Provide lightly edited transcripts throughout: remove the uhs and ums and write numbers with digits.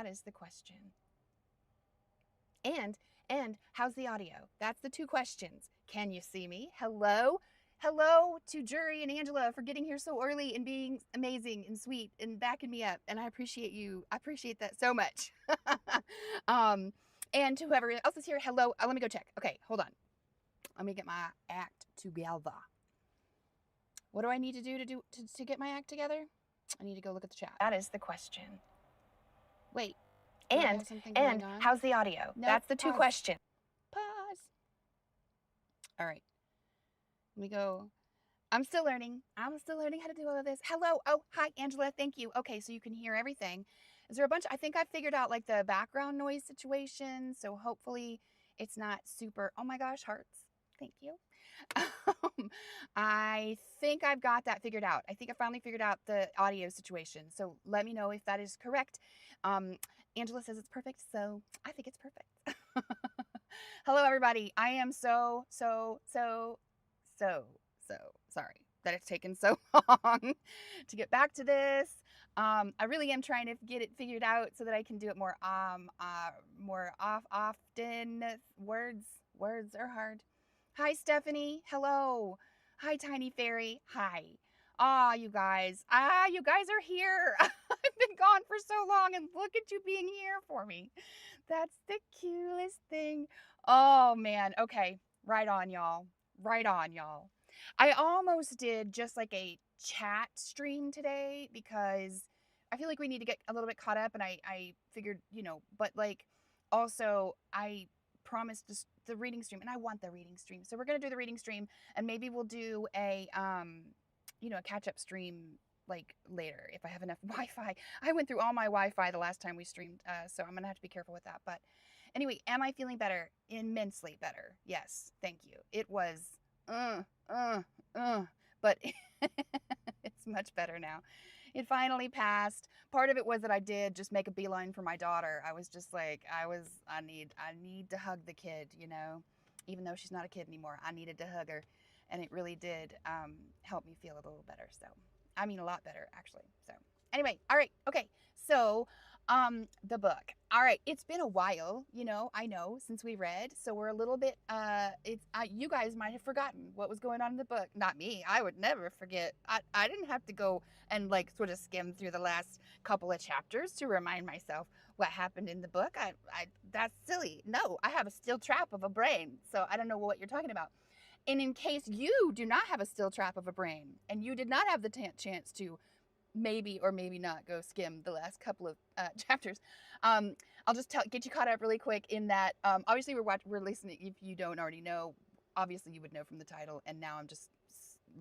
That is the question. And how's the audio? That's the two questions. Can you see me? Hello? Hello to Jury and Angela for getting here so early and being amazing and sweet and backing me up. And I appreciate you. I appreciate that so much. And to whoever else is here, hello. Let me go check. Okay, hold on. Let me get my act together. What do I need to do to get my act together? I need to go look at the chat. That is the question. Wait. And how's the audio? Nope, that's the two questions. Pause. All right. Let me go. I'm still learning. I'm still learning how to do all of this. Hello. Oh, hi, Angela. Thank you. Okay, so you can hear everything. Is there a bunch? I think I figured out like the background noise situation. So hopefully it's not super. Oh my gosh, hearts. Thank you. I think I've got that figured out. I think I finally figured out the audio situation. So let me know if that is correct. Angela says it's perfect, so I think it's perfect. Hello, everybody. I am so sorry that it's taken so long to get back to this. I really am trying to get it figured out so that I can do it more often. Words are hard. Hi, Stephanie. Hello. Hi, Tiny Fairy. Hi. You guys. You guys are here. I've been gone for so long, and look at you being here for me. That's the cutest thing. Oh, man. Okay. Right on, y'all. Right on, y'all. I almost did just like a chat stream today because I feel like we need to get a little bit caught up, and I figured, but like also I promised just the reading stream, and I want the reading stream. So we're going to do the reading stream, and maybe we'll do a a catch-up stream like later if I have enough Wi-Fi. I went through all my Wi-Fi the last time we streamed, so I'm gonna have to be careful with that. But anyway, am I feeling better? Immensely better. Yes, thank you. It was but it's much better now. It finally passed. Part of it was that I did just make a beeline for my daughter. I was just like, I need to hug the kid, even though she's not a kid anymore. I needed to hug her, and it really did help me feel a little better. So, I mean, a lot better actually. So anyway, all right. Okay. So, the book. All right. It's been a while, I know, since we read. So we're a little bit, you guys might have forgotten what was going on in the book. Not me. I would never forget. I didn't have to go and like sort of skim through the last couple of chapters to remind myself what happened in the book. That's silly. No, I have a steel trap of a brain. So I don't know what you're talking about. And in case you do not have a steel trap of a brain and you did not have the chance to maybe or maybe not go skim the last couple of chapters, I'll just get you caught up really quick in that obviously we're listening. If you don't already know, obviously you would know from the title, and now I'm just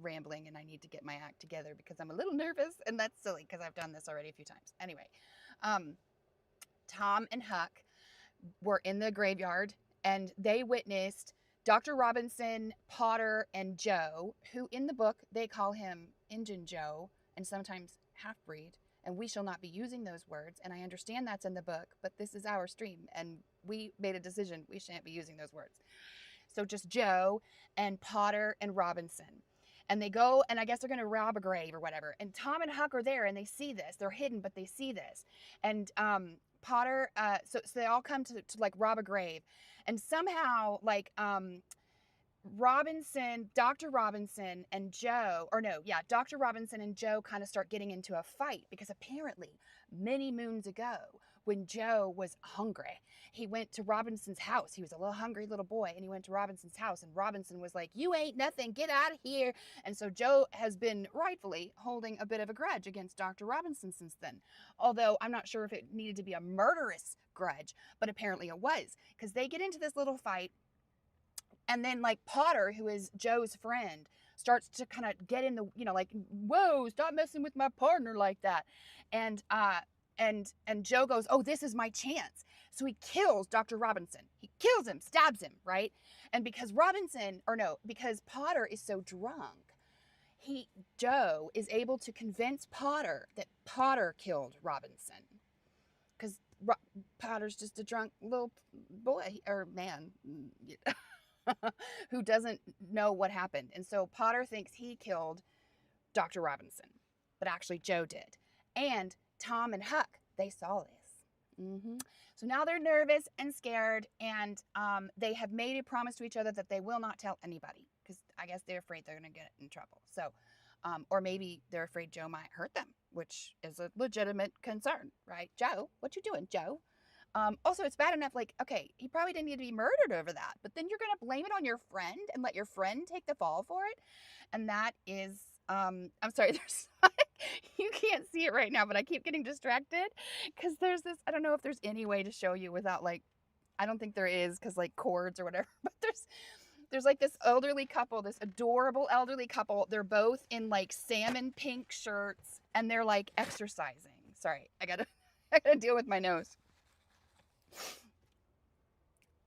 rambling and I need to get my act together because I'm a little nervous, and that's silly because I've done this already a few times. Anyway, Tom and Huck were in the graveyard and they witnessed Dr. Robinson, Potter, and Joe, who in the book they call him Injun Joe and sometimes half-breed, and we shall not be using those words, and I understand that's in the book, but this is our stream and we made a decision we shan't be using those words. So just Joe and Potter and Robinson. And they go, and I guess they're going to rob a grave or whatever. And Tom and Huck are there, and they see this. They're hidden, but they see this. And Potter, so they all come to like rob a grave. And somehow, like, Dr. Robinson and Joe kind of start getting into a fight because apparently many moons ago, when Joe was hungry, he went to Robinson's house. He was a little hungry little boy, and he went to Robinson's house, and Robinson was like, "You ain't nothing, get out of here." And so Joe has been rightfully holding a bit of a grudge against Dr. Robinson since then. Although I'm not sure if it needed to be a murderous grudge, but apparently it was, because they get into this little fight. And then like Potter, who is Joe's friend, starts to kind of get in the, like, "Whoa, stop messing with my partner like that." And Joe goes, "Oh, this is my chance." So he kills Dr. Robinson. He kills him, stabs him, right? And because Potter is so drunk, Joe is able to convince Potter that Potter killed Robinson. Because Potter's just a drunk little boy or man who doesn't know what happened. And so Potter thinks he killed Dr. Robinson, but actually Joe did. And Tom and Huck, they saw this. Hmm. So now they're nervous and scared, and they have made a promise to each other that they will not tell anybody because I guess they're afraid they're going to get in trouble. So, or maybe they're afraid Joe might hurt them, which is a legitimate concern, right? Joe, what you doing, Joe? Also, it's bad enough, like, okay, he probably didn't need to be murdered over that, but then you're going to blame it on your friend and let your friend take the fall for it. And that is, I'm sorry, there's, you can't see it right now, but I keep getting distracted because there's this, I don't know if there's any way to show you without like, I don't think there is because like cords or whatever, but there's like this elderly couple, this adorable elderly couple. They're both in like salmon pink shirts and they're like exercising. Sorry, I gotta deal with my nose.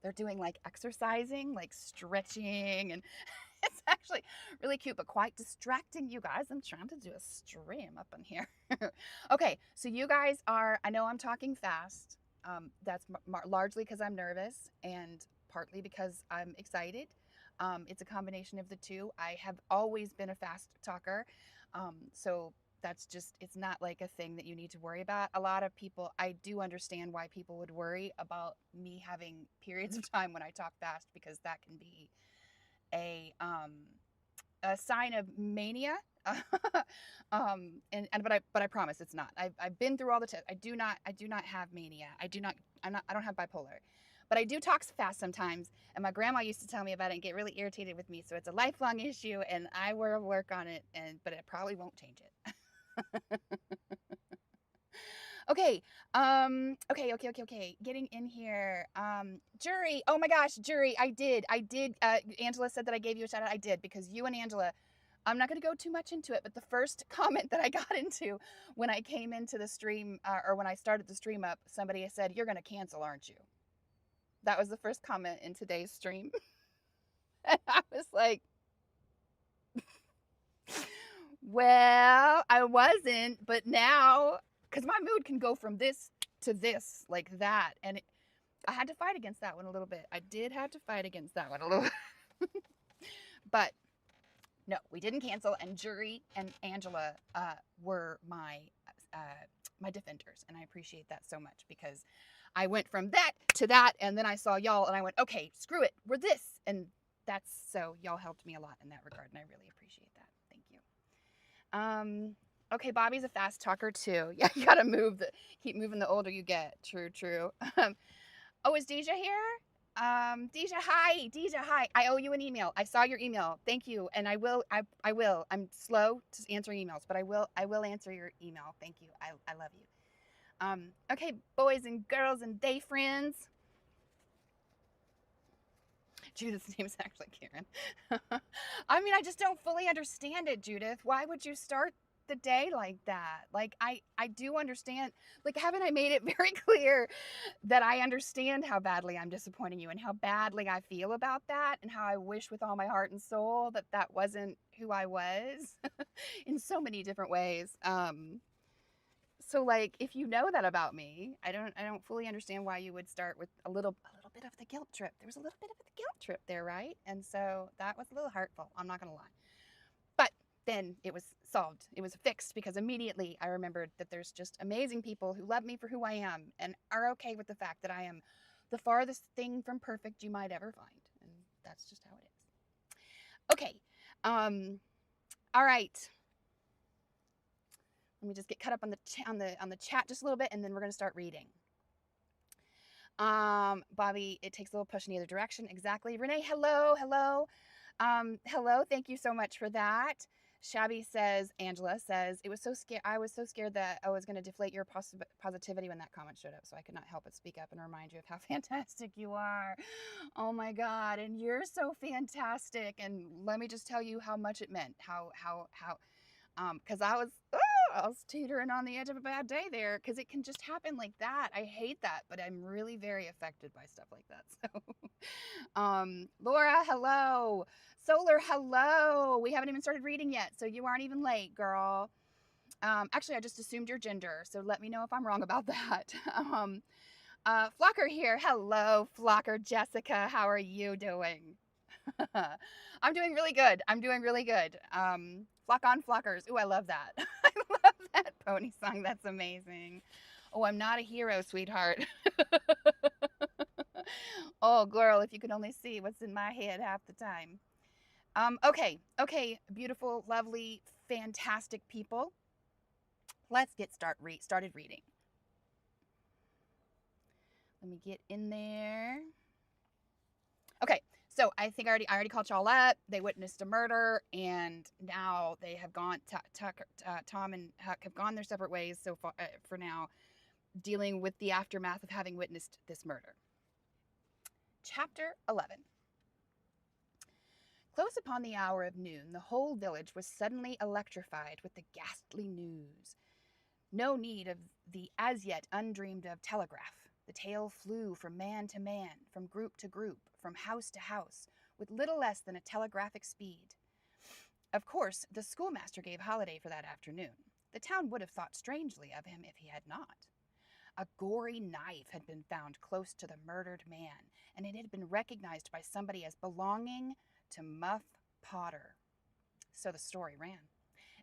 They're doing like exercising, like stretching, and it's actually really cute, but quite distracting, you guys. I'm trying to do a stream up in here. Okay, so you guys are, I know I'm talking fast. That's largely because I'm nervous and partly because I'm excited. It's a combination of the two. I have always been a fast talker. So that's just, it's not like a thing that you need to worry about. A lot of people, I do understand why people would worry about me having periods of time when I talk fast because that can be a sign of mania. But I promise it's not. I've been through all the tests. I do not have mania. I don't have bipolar. But I do talk fast sometimes, and my grandma used to tell me about it and get really irritated with me. So it's a lifelong issue, and I will work on it. But it probably won't change it. Okay. Okay. Getting in here. Jury. Oh my gosh, Jury. I did. Angela said that I gave you a shout out. I did because you and Angela. I'm not going to go too much into it, but the first comment that I got into when I came into the stream or when I started the stream up, somebody said, "You're going to cancel, aren't you?" That was the first comment in today's stream. And I was like, well, I wasn't, but now, because my mood can go from this to this, like that. And I had to fight against that one a little bit. I did have to fight against that one a little bit. But no, we didn't cancel. And Jury and Angela were my defenders. And I appreciate that so much because I went from that to that. And then I saw y'all and I went, okay, screw it. We're this. And that's so y'all helped me a lot in that regard. And I really appreciate that. Thank you. Okay, Bobby's a fast talker too. Yeah, you gotta keep moving the older you get. True. Oh, is Deja here? Deja, hi. I owe you an email. I saw your email. Thank you. And I will. I'm slow to answering emails, but I will answer your email. Thank you. I love you. Okay, boys and girls and day friends. Judith's name is actually Karen. I mean, I just don't fully understand it, Judith. Why would you start the day like that? Like, I do understand. Like, haven't I made it very clear that I understand how badly I'm disappointing you and how badly I feel about that and how I wish with all my heart and soul that that wasn't who I was in so many different ways. So like if you know that about me, I don't fully understand why you would start with a little bit of the guilt trip. There was a little bit of the guilt trip there, right? And so that was a little hurtful. I'm not going to lie. But then it was solved. It was fixed because immediately I remembered that there's just amazing people who love me for who I am and are okay with the fact that I am the farthest thing from perfect you might ever find. And that's just how it is. Okay. All right. Let me just get caught up on the chat just a little bit, and then we're going to start reading. Bobby, it takes a little push in either direction. Exactly. Renee, hello. Hello. Thank you so much for that. Shabby says, Angela says, it was so scared. I was so scared that I was going to deflate your positivity when that comment showed up. So I could not help but speak up and remind you of how fantastic you are. Oh my God. And you're so fantastic. And let me just tell you how much it meant. Because I was teetering on the edge of a bad day there because it can just happen like that. I hate that, but I'm really very affected by stuff like that. So, Laura, hello. Solar, hello. We haven't even started reading yet, so you aren't even late, girl. Actually, I just assumed your gender, so let me know if I'm wrong about that. Flocker here. Hello, Flocker Jessica. How are you doing? I'm doing really good. Flock on flockers. Ooh, I love that. I love that pony song. That's amazing. Oh, I'm not a hero, sweetheart. Oh, girl, if you could only see what's in my head half the time. Okay, beautiful, lovely, fantastic people. Let's get started reading. Let me get in there. Okay, so I think I already caught y'all up. They witnessed a murder, and now they have gone. Tom and Huck have gone their separate ways so far for now, dealing with the aftermath of having witnessed this murder. Chapter 11. Close upon the hour of noon, the whole village was suddenly electrified with the ghastly news. No need of the as yet undreamed of telegraph. The tale flew from man to man, from group to group, from house to house, with little less than a telegraphic speed. Of course, the schoolmaster gave holiday for that afternoon. The town would have thought strangely of him if he had not. A gory knife had been found close to the murdered man, and it had been recognized by somebody as belonging to Muff Potter. So the story ran.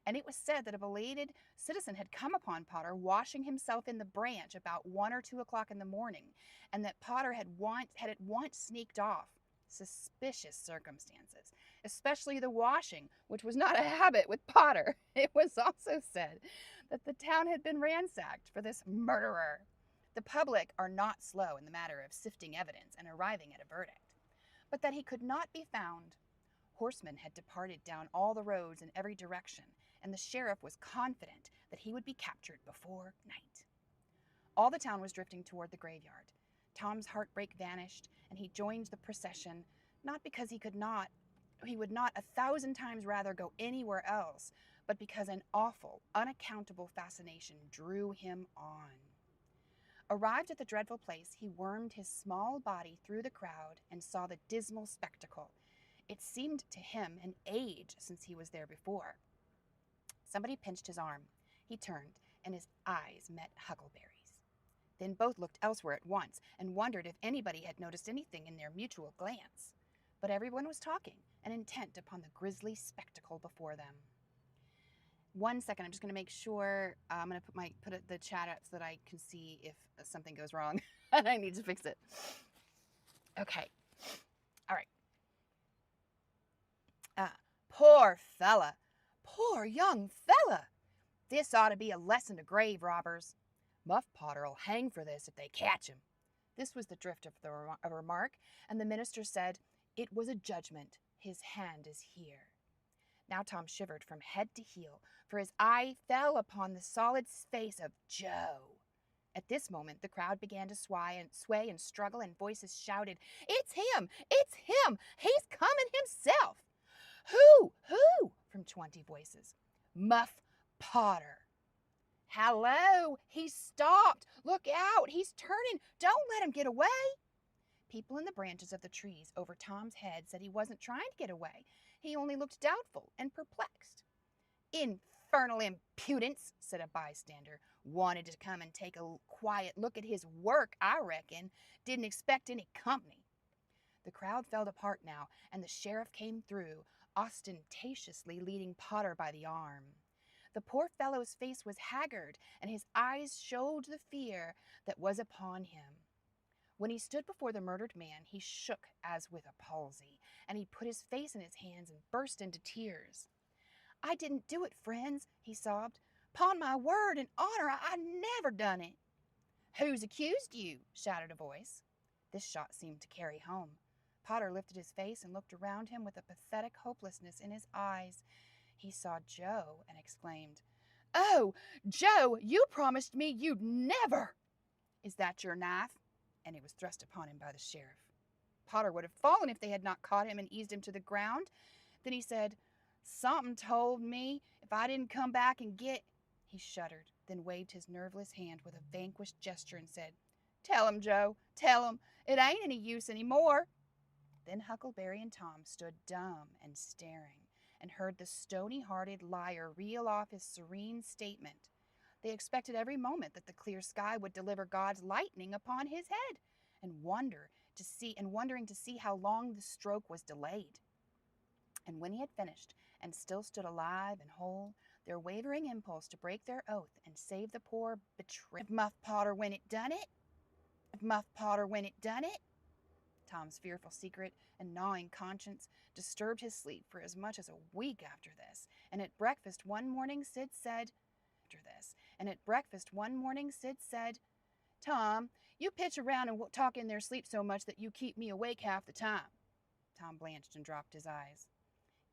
And it was said that a belated citizen had come upon Potter washing himself in the branch about 1 or 2 o'clock in the morning, and that Potter had at once sneaked off. Suspicious circumstances, especially the washing, which was not a habit with Potter. It was also said that the town had been ransacked for this murderer. The public are not slow in the matter of sifting evidence and arriving at a verdict, but that he could not be found. Horsemen had departed down all the roads in every direction, and the sheriff was confident that he would be captured before night. All the town was drifting toward the graveyard. Tom's heartbreak vanished, and he joined the procession, not because he would not 1,000 times rather go anywhere else, but because an awful, unaccountable fascination drew him on. Arrived at the dreadful place, he wormed his small body through the crowd and saw the dismal spectacle. It seemed to him an age since he was there before. Somebody pinched his arm. He turned, and his eyes met Huckleberry's. Then both looked elsewhere at once and wondered if anybody had noticed anything in their mutual glance. But everyone was talking and intent upon the grisly spectacle before them. 1 second, I'm just going to make sure. I'm going to put the chat up so that I can see if something goes wrong and I need to fix it. Okay. All right. Poor fella. Poor young fella. This ought to be a lesson to grave robbers. Muff Potter'll hang for this if they catch him. This was the drift of the remark, and the minister said, "It was a judgment. His hand is here." Now Tom shivered from head to heel, for his eye fell upon the solid face of Joe. At this moment, the crowd began to sway and struggle, and voices shouted, "It's him! It's him! He's coming himself!" Who? From 20 voices. Muff Potter. Hello! He's stopped! Look out! He's turning! Don't let him get away! People in the branches of the trees over Tom's head said he wasn't trying to get away. He only looked doubtful and perplexed. Infernal impudence, said a bystander. Wanted to come and take a quiet look at his work, I reckon. Didn't expect any company. The crowd fell apart now, and the sheriff came through, ostentatiously leading Potter by the arm. The poor fellow's face was haggard, and his eyes showed the fear that was upon him. When he stood before the murdered man, he shook as with a palsy, and he put his face in his hands and burst into tears. "I didn't do it, friends," he sobbed. "'Pon my word and honor, I never done it." "Who's accused you?" shouted a voice. This shot seemed to carry home. Potter lifted his face and looked around him with a pathetic hopelessness in his eyes. He saw Joe and exclaimed, "Oh, Joe, you promised me you'd never." "Is that your knife?" And it was thrust upon him by the sheriff. Potter would have fallen if they had not caught him and eased him to the ground. Then he said, "Something told me if I didn't come back and get—" He shuddered, then waved his nerveless hand with a vanquished gesture and said, "Tell him, Joe, tell him. It ain't any use anymore." Then Huckleberry and Tom stood dumb and staring, and heard the stony-hearted liar reel off his serene statement. They expected every moment that the clear sky would deliver God's lightning upon his head, and wondering to see how long the stroke was delayed. And when he had finished, and still stood alive and whole, their wavering impulse to break their oath and save the poor betrayed. If Muff Potter when it done it, if Muff Potter when it done it. Tom's fearful secret and gnawing conscience disturbed his sleep for as much as a week after this, and at breakfast one morning Sid said, Tom, you pitch around and talk in their sleep so much that you keep me awake half the time. Tom blanched and dropped his eyes.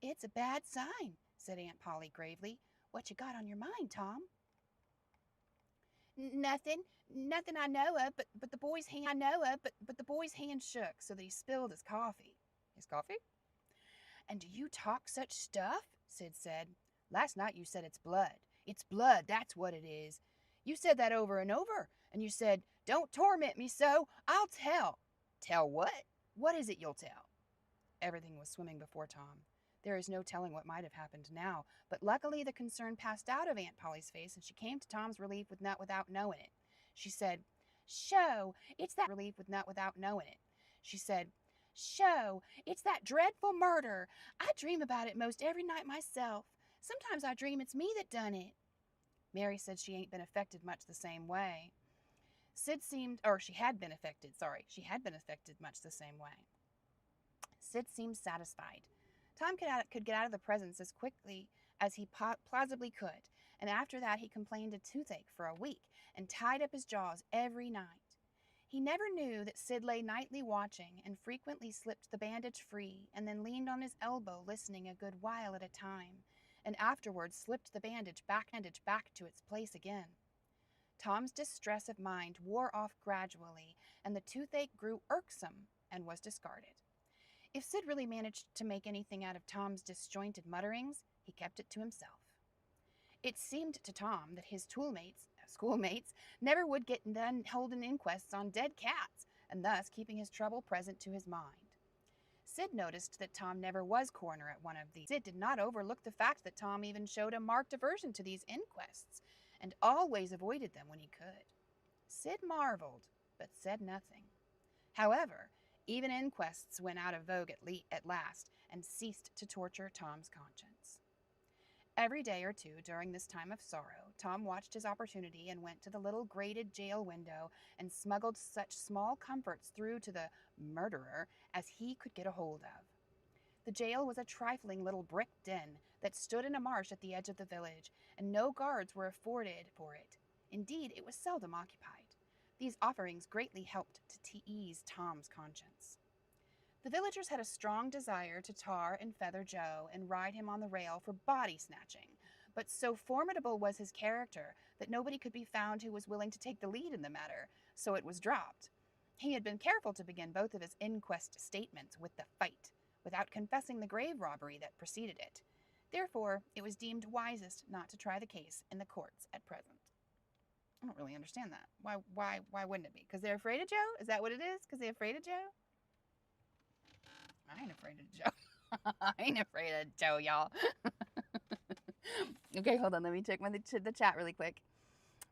It's a bad sign, said Aunt Polly gravely. What you got on your mind, Tom? Nothing I know of, but the boy's hand shook so that he spilled his coffee. His coffee? And do you talk such stuff? Sid said. Last night you said it's blood. It's blood, that's what it is. You said that over and over, and you said, don't torment me so, I'll tell. Tell what? What is it you'll tell? Everything was swimming before Tom. There is no telling what might have happened now, but luckily the concern passed out of Aunt Polly's face, and she came to Tom's relief without knowing it. She said, Show, it's that dreadful murder. I dream about it most every night myself. Sometimes I dream it's me that done it. Mary said she ain't been affected much the same way. She had been affected much the same way. Sid seemed satisfied. Tom could get out of the presence as quickly as he plausibly could, and after that he complained of toothache for a week and tied up his jaws every night. He never knew that Sid lay nightly watching and frequently slipped the bandage free and then leaned on his elbow listening a good while at a time, and afterwards slipped the bandage back to its place again. Tom's distress of mind wore off gradually, and the toothache grew irksome and was discarded. If Sid really managed to make anything out of Tom's disjointed mutterings, he kept it to himself. It seemed to Tom that his schoolmates, never would get done holding inquests on dead cats, and thus keeping his trouble present to his mind. Sid noticed that Tom never was coroner at one of these. Sid did not overlook the fact that Tom even showed a marked aversion to these inquests, and always avoided them when he could. Sid marveled, but said nothing. However, even inquests went out of vogue at last and ceased to torture Tom's conscience. Every day or two during this time of sorrow, Tom watched his opportunity and went to the little grated jail window and smuggled such small comforts through to the murderer as he could get a hold of. The jail was a trifling little brick den that stood in a marsh at the edge of the village, and no guards were afforded for it. Indeed, it was seldom occupied. These offerings greatly helped to ease Tom's conscience. The villagers had a strong desire to tar and feather Joe and ride him on the rail for body snatching, but so formidable was his character that nobody could be found who was willing to take the lead in the matter, so it was dropped. He had been careful to begin both of his inquest statements with the fight, without confessing the grave robbery that preceded it. Therefore, it was deemed wisest not to try the case in the courts at present. I don't really understand that. Why wouldn't it be? Because they're afraid of Joe? Is that what it is? Because they're afraid of Joe? I ain't afraid of Joe. I ain't afraid of Joe, y'all. Okay, hold on. Let me check the chat really quick.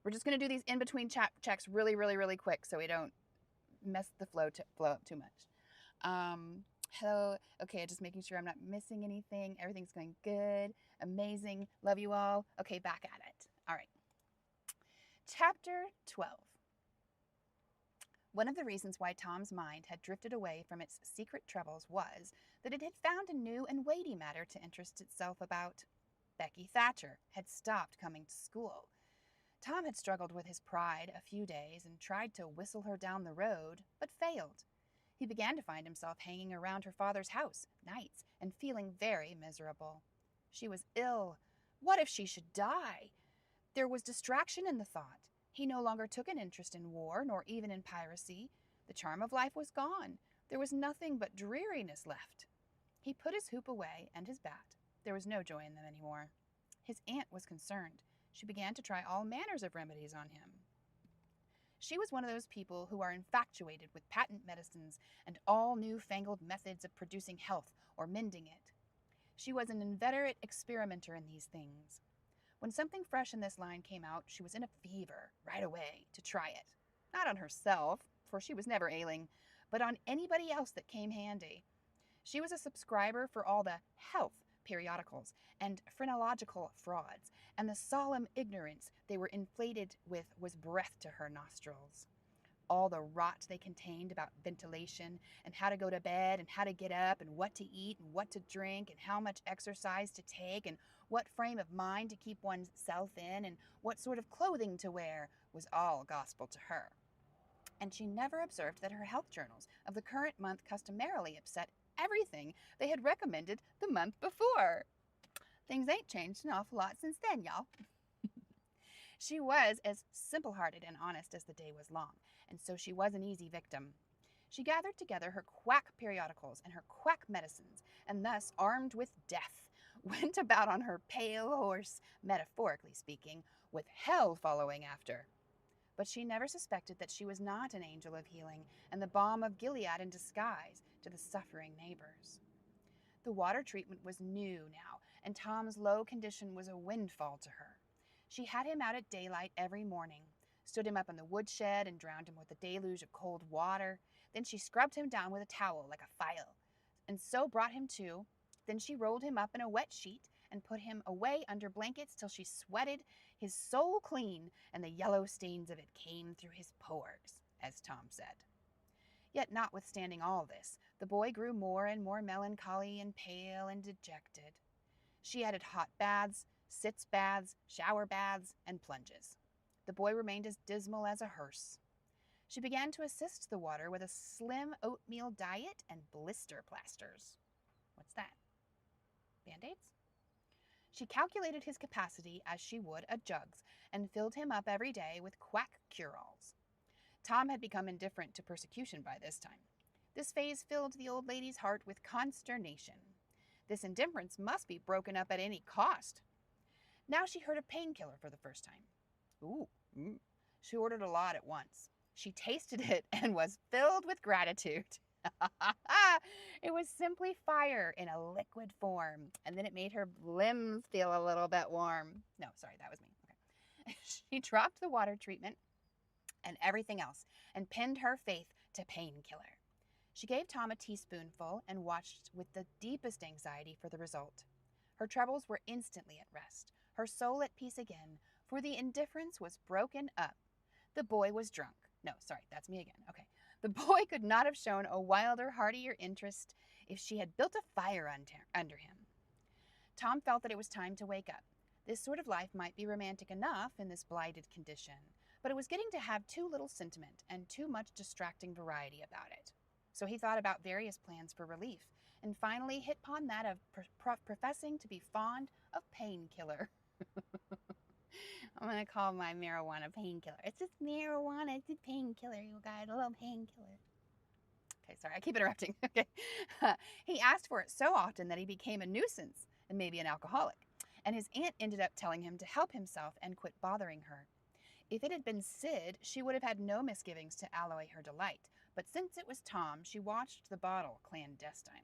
We're just going to do these in-between chat checks really, really, really quick so we don't mess the flow up too much. Hello. Okay, just making sure I'm not missing anything. Everything's going good. Amazing. Love you all. Okay, back at it. All right. Chapter 12. One of the reasons why Tom's mind had drifted away from its secret troubles was that it had found a new and weighty matter to interest itself about. Becky Thatcher had stopped coming to school. Tom had struggled with his pride a few days and tried to whistle her down the road, but failed. He began to find himself hanging around her father's house nights and feeling very miserable. She was ill. What if she should die? There was distraction in the thought. He no longer took an interest in war, nor even in piracy. The charm of life was gone. There was nothing but dreariness left. He put his hoop away and his bat. There was no joy in them anymore. His aunt was concerned. She began to try all manners of remedies on him. She was one of those people who are infatuated with patent medicines and all new-fangled methods of producing health or mending it. She was an inveterate experimenter in these things. When something fresh in this line came out, she was in a fever right away to try it. Not on herself, for she was never ailing, but on anybody else that came handy. She was a subscriber for all the health periodicals and phrenological frauds, and the solemn ignorance they were inflated with was breath to her nostrils. All the rot they contained about ventilation and how to go to bed and how to get up and what to eat and what to drink and how much exercise to take and what frame of mind to keep one's self in and what sort of clothing to wear was all gospel to her. And she never observed that her health journals of the current month customarily upset everything they had recommended the month before. Things ain't changed an awful lot since then, y'all. She was as simple-hearted and honest as the day was long, and so she was an easy victim. She gathered together her quack periodicals and her quack medicines, and thus, armed with death, went about on her pale horse, metaphorically speaking, with hell following after. But she never suspected that she was not an angel of healing and the balm of Gilead in disguise to the suffering neighbors. The water treatment was new now, and Tom's low condition was a windfall to her. She had him out at daylight every morning, stood him up in the woodshed and drowned him with a deluge of cold water. Then she scrubbed him down with a towel like a file, and so brought him to. Then she rolled him up in a wet sheet and put him away under blankets till she sweated his soul clean, and the yellow stains of it came through his pores, as Tom said. Yet notwithstanding all this, the boy grew more and more melancholy and pale and dejected. She added hot baths, sitz baths, shower baths, and plunges. The boy remained as dismal as a hearse. She began to assist the water with a slim oatmeal diet and blister plasters. What's that? Band-Aids? She calculated his capacity as she would a jug's and filled him up every day with quack cure-alls. Tom had become indifferent to persecution by this time. This phase filled the old lady's heart with consternation. This indifference must be broken up at any cost. Now she heard of painkiller for the first time. She ordered a lot at once. She tasted it and was filled with gratitude. It was simply fire in a liquid form, and then it made her limbs feel a little bit warm. No, sorry, that was me. Okay. She dropped the water treatment and everything else and pinned her faith to painkiller. She gave Tom a teaspoonful and watched with the deepest anxiety for the result. Her troubles were instantly at rest, her soul at peace again, for the indifference was broken up. The boy was drunk. No, sorry, that's me again. Okay. The boy could not have shown a wilder, heartier interest if she had built a fire under him. Tom felt that it was time to wake up. This sort of life might be romantic enough in this blighted condition, but it was getting to have too little sentiment and too much distracting variety about it. So he thought about various plans for relief, and finally hit upon that of professing to be fond of painkiller. I'm going to call my marijuana painkiller. It's just marijuana. It's a painkiller, you guys. A little painkiller. Okay, sorry. I keep interrupting. Okay. He asked for it so often that he became a nuisance and maybe an alcoholic. And his aunt ended up telling him to help himself and quit bothering her. If it had been Sid, she would have had no misgivings to alloy her delight. But since it was Tom, she watched the bottle clandestinely.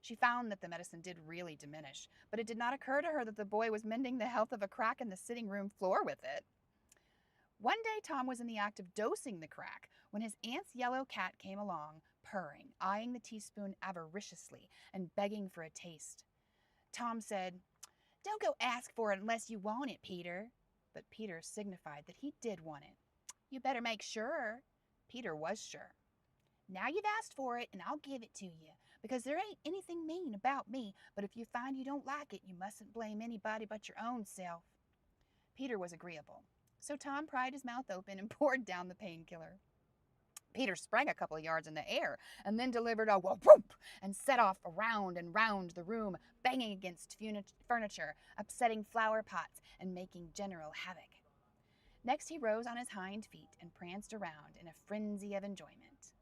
She found that the medicine did really diminish, but it did not occur to her that the boy was mending the health of a crack in the sitting room floor with it. One day Tom was in the act of dosing the crack when his aunt's yellow cat came along, purring, eyeing the teaspoon avariciously, and begging for a taste. Tom said, "Don't go ask for it unless you want it, Peter." But Peter signified that he did want it. "You better make sure." Peter was sure. "Now you've asked for it, and I'll give it to you, because there ain't anything mean about me, but if you find you don't like it, you mustn't blame anybody but your own self." Peter was agreeable, so Tom pried his mouth open and poured down the painkiller. Peter sprang a couple of yards in the air and then delivered a whoop and set off around and round the room, banging against furniture, upsetting flower pots, and making general havoc. Next he rose on his hind feet and pranced around in a frenzy of enjoyment.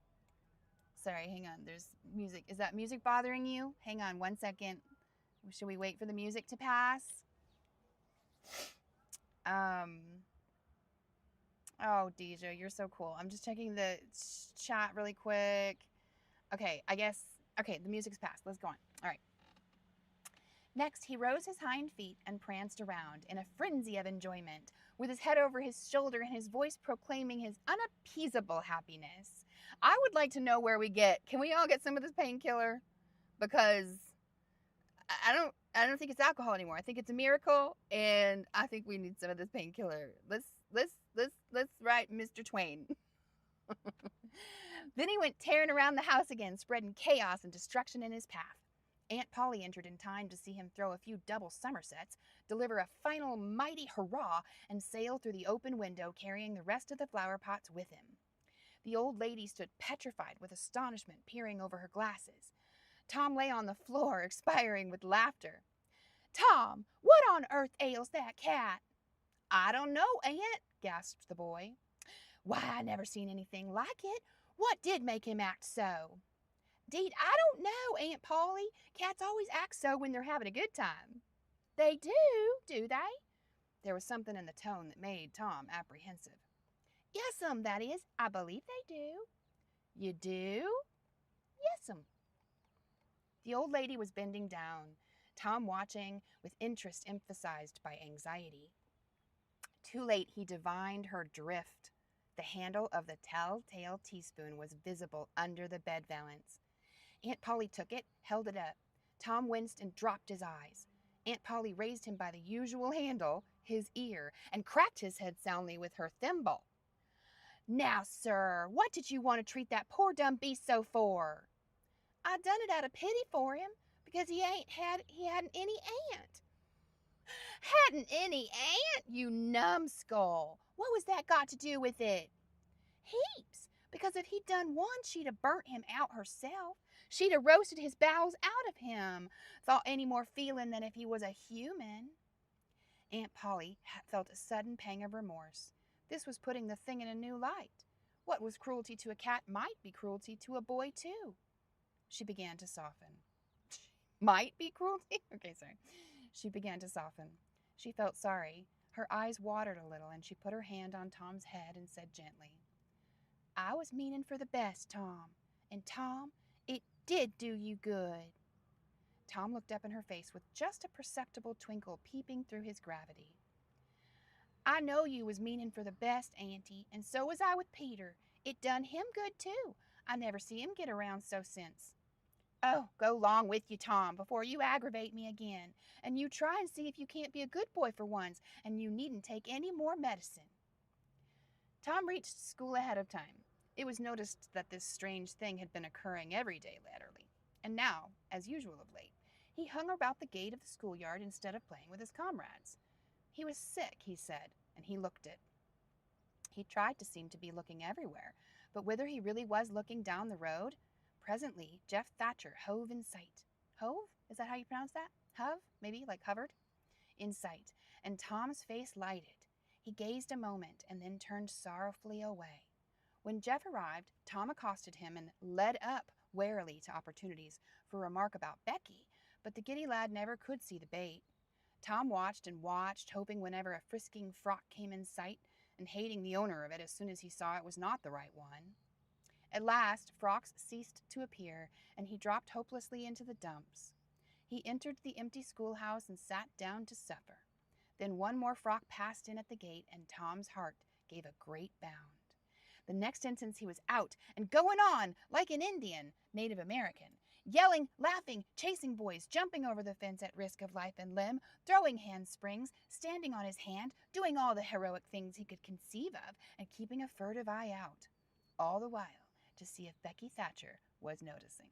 Sorry, hang on, there's music. Is that music bothering you? Hang on 1 second. Should we wait for the music to pass? Oh, Deja, you're so cool. I'm just checking the chat really quick. Okay, the music's passed. Let's go on. All right. Next, he rose his hind feet and pranced around in a frenzy of enjoyment, with his head over his shoulder and his voice proclaiming his unappeasable happiness. I would like to know where can we all get some of this painkiller? Because I don't think it's alcohol anymore. I think it's a miracle, and I think we need some of this painkiller. Let's write Mr. Twain. Then he went tearing around the house again, spreading chaos and destruction in his path. Aunt Polly entered in time to see him throw a few double somersets, deliver a final mighty hurrah, and sail through the open window, carrying the rest of the flower pots with him. The old lady stood petrified with astonishment, peering over her glasses. Tom lay on the floor, expiring with laughter. Tom, what on earth ails that cat? I don't know, Aunt, gasped the boy. Why, I never seen anything like it. What did make him act so? Deed, I don't know, Aunt Polly. Cats always act so when they're having a good time. They do they? There was something in the tone that made Tom apprehensive. Yes'm, that is. I believe they do. You do? Yes'm. The old lady was bending down, Tom watching with interest emphasized by anxiety. Too late he divined her drift. The handle of the telltale teaspoon was visible under the bed valance. Aunt Polly took it, held it up. Tom winced and dropped his eyes. Aunt Polly raised him by the usual handle, his ear, and cracked his head soundly with her thimble. Now, sir, what did you want to treat that poor dumb beast so for? I done it out of pity for him, because he hadn't any aunt. Hadn't any aunt, you numbskull. What was that got to do with it? Heaps, because if he'd done one, she'd have burnt him out herself. She'd have roasted his bowels out of him, thought any more feeling than if he was a human. Aunt Polly felt a sudden pang of remorse. This was putting the thing in a new light. What was cruelty to a cat might be cruelty to a boy, too. She began to soften. Might be cruelty? Okay, sorry. She began to soften. She felt sorry. Her eyes watered a little, and she put her hand on Tom's head and said gently, I was meaning for the best, Tom. And Tom, it did do you good. Tom looked up in her face with just a perceptible twinkle peeping through his gravity. I know you was meaning for the best, Auntie, and so was I with Peter. It done him good, too. I never see him get around so since. Oh, go long with you, Tom, before you aggravate me again. And you try and see if you can't be a good boy for once, and you needn't take any more medicine. Tom reached school ahead of time. It was noticed that this strange thing had been occurring every day latterly, and now, as usual of late, he hung about the gate of the schoolyard instead of playing with his comrades. He was sick, he said, and he looked it. He tried to seem to be looking everywhere, but whether he really was looking down the road, presently Jeff Thatcher hove in sight. Hove? Is that how you pronounce that? Hove? Maybe, like hovered? In sight, and Tom's face lighted. He gazed a moment and then turned sorrowfully away. When Jeff arrived, Tom accosted him and led up warily to opportunities for remark about Becky, but the giddy lad never could see the bait. Tom watched and watched, hoping whenever a frisking frock came in sight, and hating the owner of it as soon as he saw it was not the right one. At last, frocks ceased to appear, and he dropped hopelessly into the dumps. He entered the empty schoolhouse and sat down to supper. Then one more frock passed in at the gate, and Tom's heart gave a great bound. The next instant he was out and going on like an Indian, Native American, yelling, laughing, chasing boys, jumping over the fence at risk of life and limb, throwing handsprings, standing on his hand, doing all the heroic things he could conceive of, and keeping a furtive eye out, all the while to see if Becky Thatcher was noticing.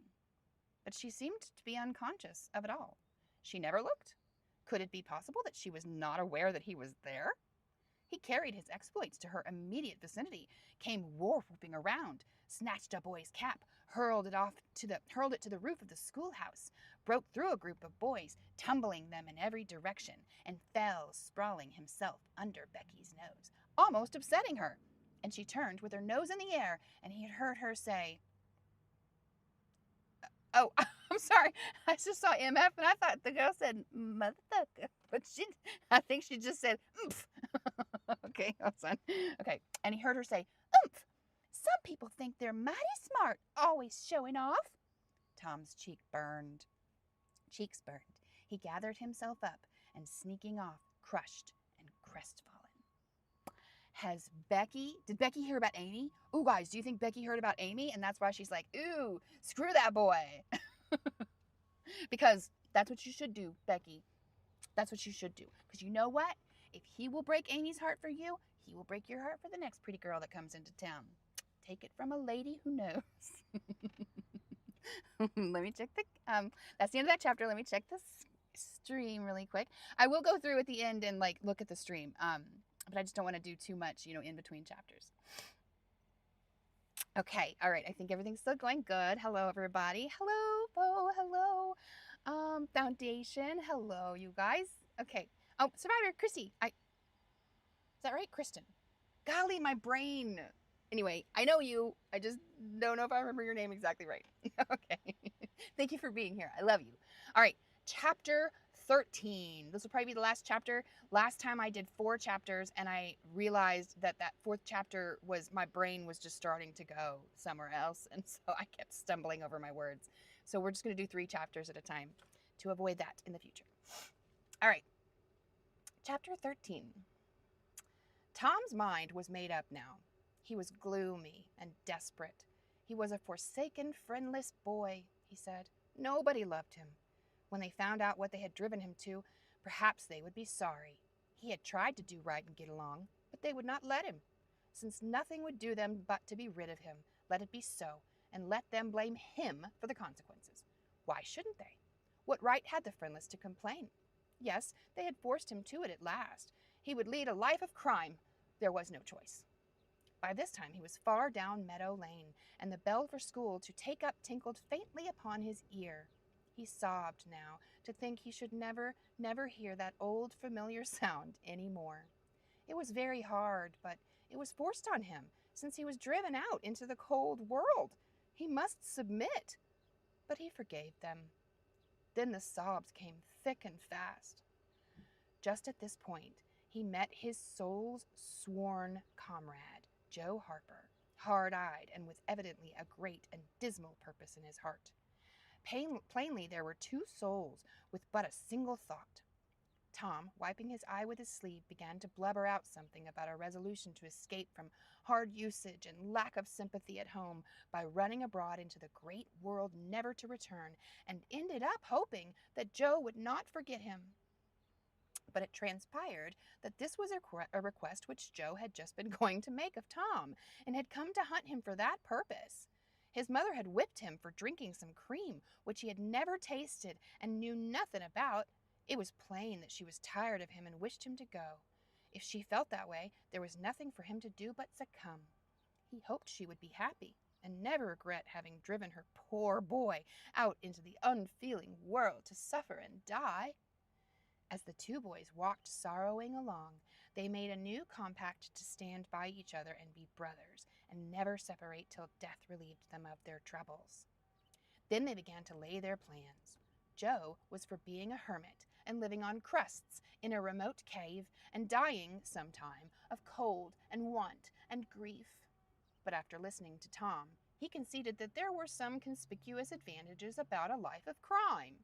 But she seemed to be unconscious of it all. She never looked. Could it be possible that she was not aware that he was there? He carried his exploits to her immediate vicinity, came war-whooping around, snatched a boy's cap, hurled it to the roof of the schoolhouse, broke through a group of boys, tumbling them in every direction, and fell sprawling himself under Becky's nose, almost upsetting her. And she turned with her nose in the air, and he had heard her say, "Oh, I'm sorry. I just saw MF, and I thought the girl said motherfucker, but I think she just said oomph." Okay, that's fine. Okay, and he heard her say, "Oomph. Some people think they're mighty smart, always showing off." Tom's cheeks burned. He gathered himself up and sneaking off, crushed and crestfallen. Did Becky hear about Amy? Ooh, guys, do you think Becky heard about Amy? And that's why she's like, ooh, screw that boy. Because That's what you should do, Becky. That's what you should do. Because you know what? If he will break Amy's heart for you, he will break your heart for the next pretty girl that comes into town. Take it from a lady who knows. Let me check the, that's the end of that chapter. Let me check the stream really quick. I will go through at the end and like look at the stream. But I just don't want to do too much, in between chapters. Okay, all right. I think everything's still going good. Hello, everybody. Hello, Bo. Hello. Foundation. Hello, you guys. Okay. Oh, Survivor, Christy. Is that right? Kristen. Golly, my brain. Anyway, I know you. I just don't know if I remember your name exactly right. Okay. Thank you for being here. I love you. All right. Chapter 13. This will probably be the last chapter. Last time I did 4 chapters and I realized that 4th chapter my brain was just starting to go somewhere else. And so I kept stumbling over my words. So we're just going to do 3 chapters at a time to avoid that in the future. All right. Chapter 13. Tom's mind was made up now. He was gloomy and desperate. He was a forsaken, friendless boy, he said. Nobody loved him. When they found out what they had driven him to, perhaps they would be sorry. He had tried to do right and get along, but they would not let him. Since nothing would do them but to be rid of him, let it be so, and let them blame him for the consequences. Why shouldn't they? What right had the friendless to complain? Yes, they had forced him to it at last. He would lead a life of crime. There was no choice. By this time he was far down Meadow Lane, and the bell for school to take up tinkled faintly upon his ear. He sobbed now to think he should never, never hear that old familiar sound any more. It was very hard, but it was forced on him, since he was driven out into the cold world. He must submit. But he forgave them. Then the sobs came thick and fast. Just at this point, he met his soul's sworn comrade, Joe Harper, hard-eyed and with evidently a great and dismal purpose in his heart. Plainly, there were 2 souls with but a single thought. Tom, wiping his eye with his sleeve, began to blubber out something about a resolution to escape from hard usage and lack of sympathy at home by running abroad into the great world never to return, and ended up hoping that Joe would not forget him. But it transpired that this was a request which Joe had just been going to make of Tom, and had come to hunt him for that purpose. His mother had whipped him for drinking some cream, which he had never tasted and knew nothing about. It was plain that she was tired of him and wished him to go. If she felt that way, there was nothing for him to do but succumb. He hoped she would be happy and never regret having driven her poor boy out into the unfeeling world to suffer and die. As the 2 boys walked sorrowing along, they made a new compact to stand by each other and be brothers, and never separate till death relieved them of their troubles. Then they began to lay their plans. Joe was for being a hermit and living on crusts in a remote cave and dying sometime of cold and want and grief. But after listening to Tom, he conceded that there were some conspicuous advantages about a life of crime,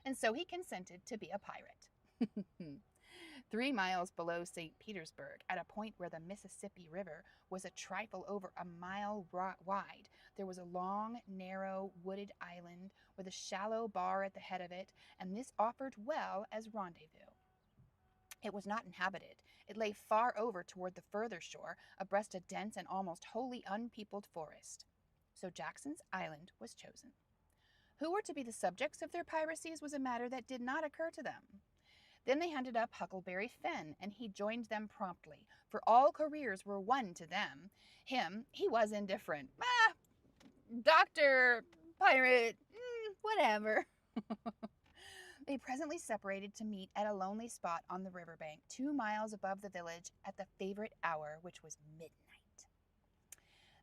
and so he consented to be a pirate. 3 miles below St. Petersburg, at a point where the Mississippi River was a trifle over a mile wide, there was a long, narrow, wooded island with a shallow bar at the head of it, and this offered well as rendezvous. It was not inhabited. It lay far over toward the further shore, abreast a dense and almost wholly unpeopled forest. So Jackson's Island was chosen. Who were to be the subjects of their piracies was a matter that did not occur to them. Then they hunted up Huckleberry Finn, and he joined them promptly, for all careers were one to them. He was indifferent. Doctor, pirate, whatever. They presently separated to meet at a lonely spot on the riverbank, 2 miles above the village, at the favorite hour, which was midnight.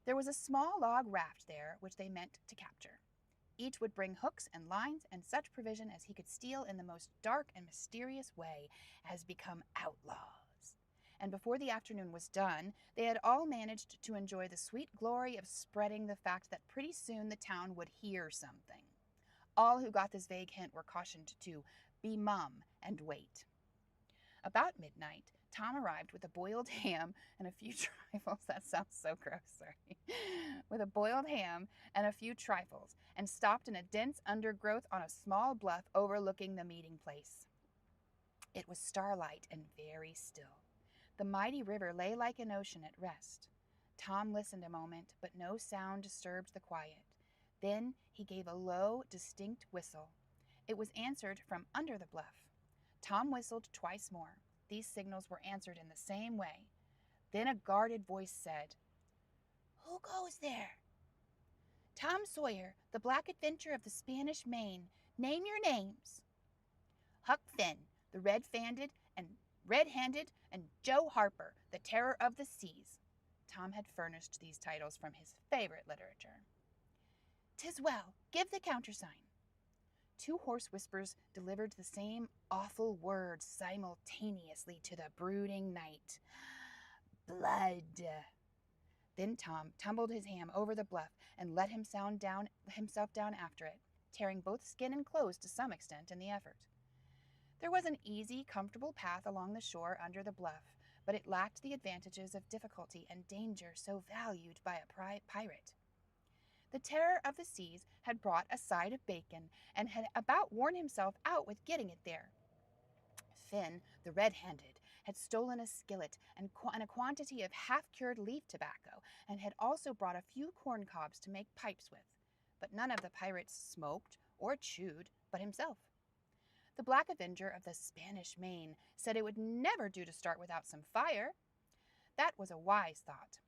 There was a small log raft there, which they meant to capture. Each would bring hooks and lines and such provision as he could steal in the most dark and mysterious way, as become outlaws. And before the afternoon was done, they had all managed to enjoy the sweet glory of spreading the fact that pretty soon the town would hear something. All who got this vague hint were cautioned to be mum and wait. About midnight, Tom arrived with a boiled ham and a few trifles. That sounds so gross, sorry. With a boiled ham and a few trifles, and stopped in a dense undergrowth on a small bluff overlooking the meeting place. It was starlight and very still. The mighty river lay like an ocean at rest. Tom listened a moment, but no sound disturbed the quiet. Then he gave a low, distinct whistle. It was answered from under the bluff. Tom whistled twice more. These signals were answered in the same way. Then a guarded voice said, "Who goes there?" "Tom Sawyer, the Black Adventure of the Spanish Main. Name your names." "Huck Finn, the red-handed and Joe Harper, the Terror of the Seas." Tom had furnished these titles from his favorite literature. "'Tis well. Give the countersign." Two hoarse whispers delivered the same awful words simultaneously to the brooding night. "Blood." Then Tom tumbled his ham over the bluff and let himself down after it, tearing both skin and clothes to some extent in the effort. There was an easy, comfortable path along the shore under the bluff, but it lacked the advantages of difficulty and danger so valued by a pirate. The Terror of the Seas had brought a side of bacon and had about worn himself out with getting it there. Finn, the red-handed, had stolen a skillet and a quantity of half-cured leaf tobacco, and had also brought a few corn cobs to make pipes with. But none of the pirates smoked or chewed but himself. The Black Avenger of the Spanish Main said it would never do to start without some fire. That was a wise thought.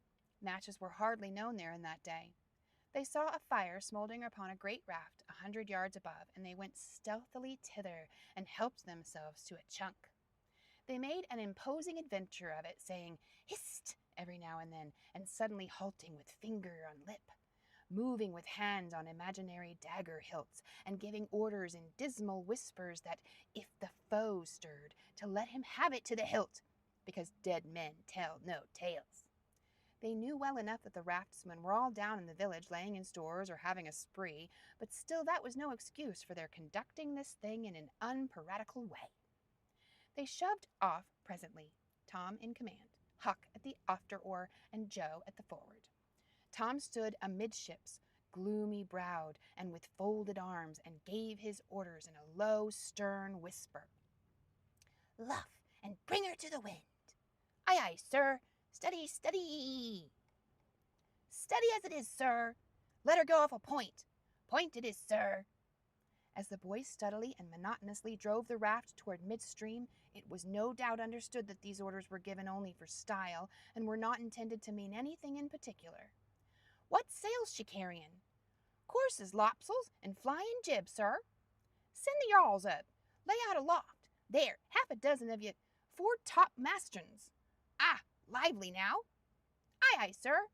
Matches were hardly known there in that day. They saw a fire smoldering upon a great raft 100 yards above, and they went stealthily thither and helped themselves to a chunk. They made an imposing adventure of it, saying "hist" every now and then, and suddenly halting with finger on lip, moving with hands on imaginary dagger hilts, and giving orders in dismal whispers that, if the foe stirred, to let him have it to the hilt, because dead men tell no tales. They knew well enough that the raftsmen were all down in the village laying in stores or having a spree, but still that was no excuse for their conducting this thing in an unpiratical way. They shoved off presently, Tom in command, Huck at the after oar, and Joe at the forward. Tom stood amidships, gloomy-browed and with folded arms, and gave his orders in a low, stern whisper. "Luff, and bring her to the wind." "Aye, aye, sir. Steady, steady." "Steady as it is, sir." "Let her go off a point." "Point it is, sir." As the boys steadily and monotonously drove the raft toward midstream, it was no doubt understood that these orders were given only for style, and were not intended to mean anything in particular. "What sail's she carrying?" "Courses, lopsails, and flying jib, sir." "Send the yawls up. Lay out aloft. There, half a dozen of you fore topmasterns. Ah, lively now." "Aye, aye, sir."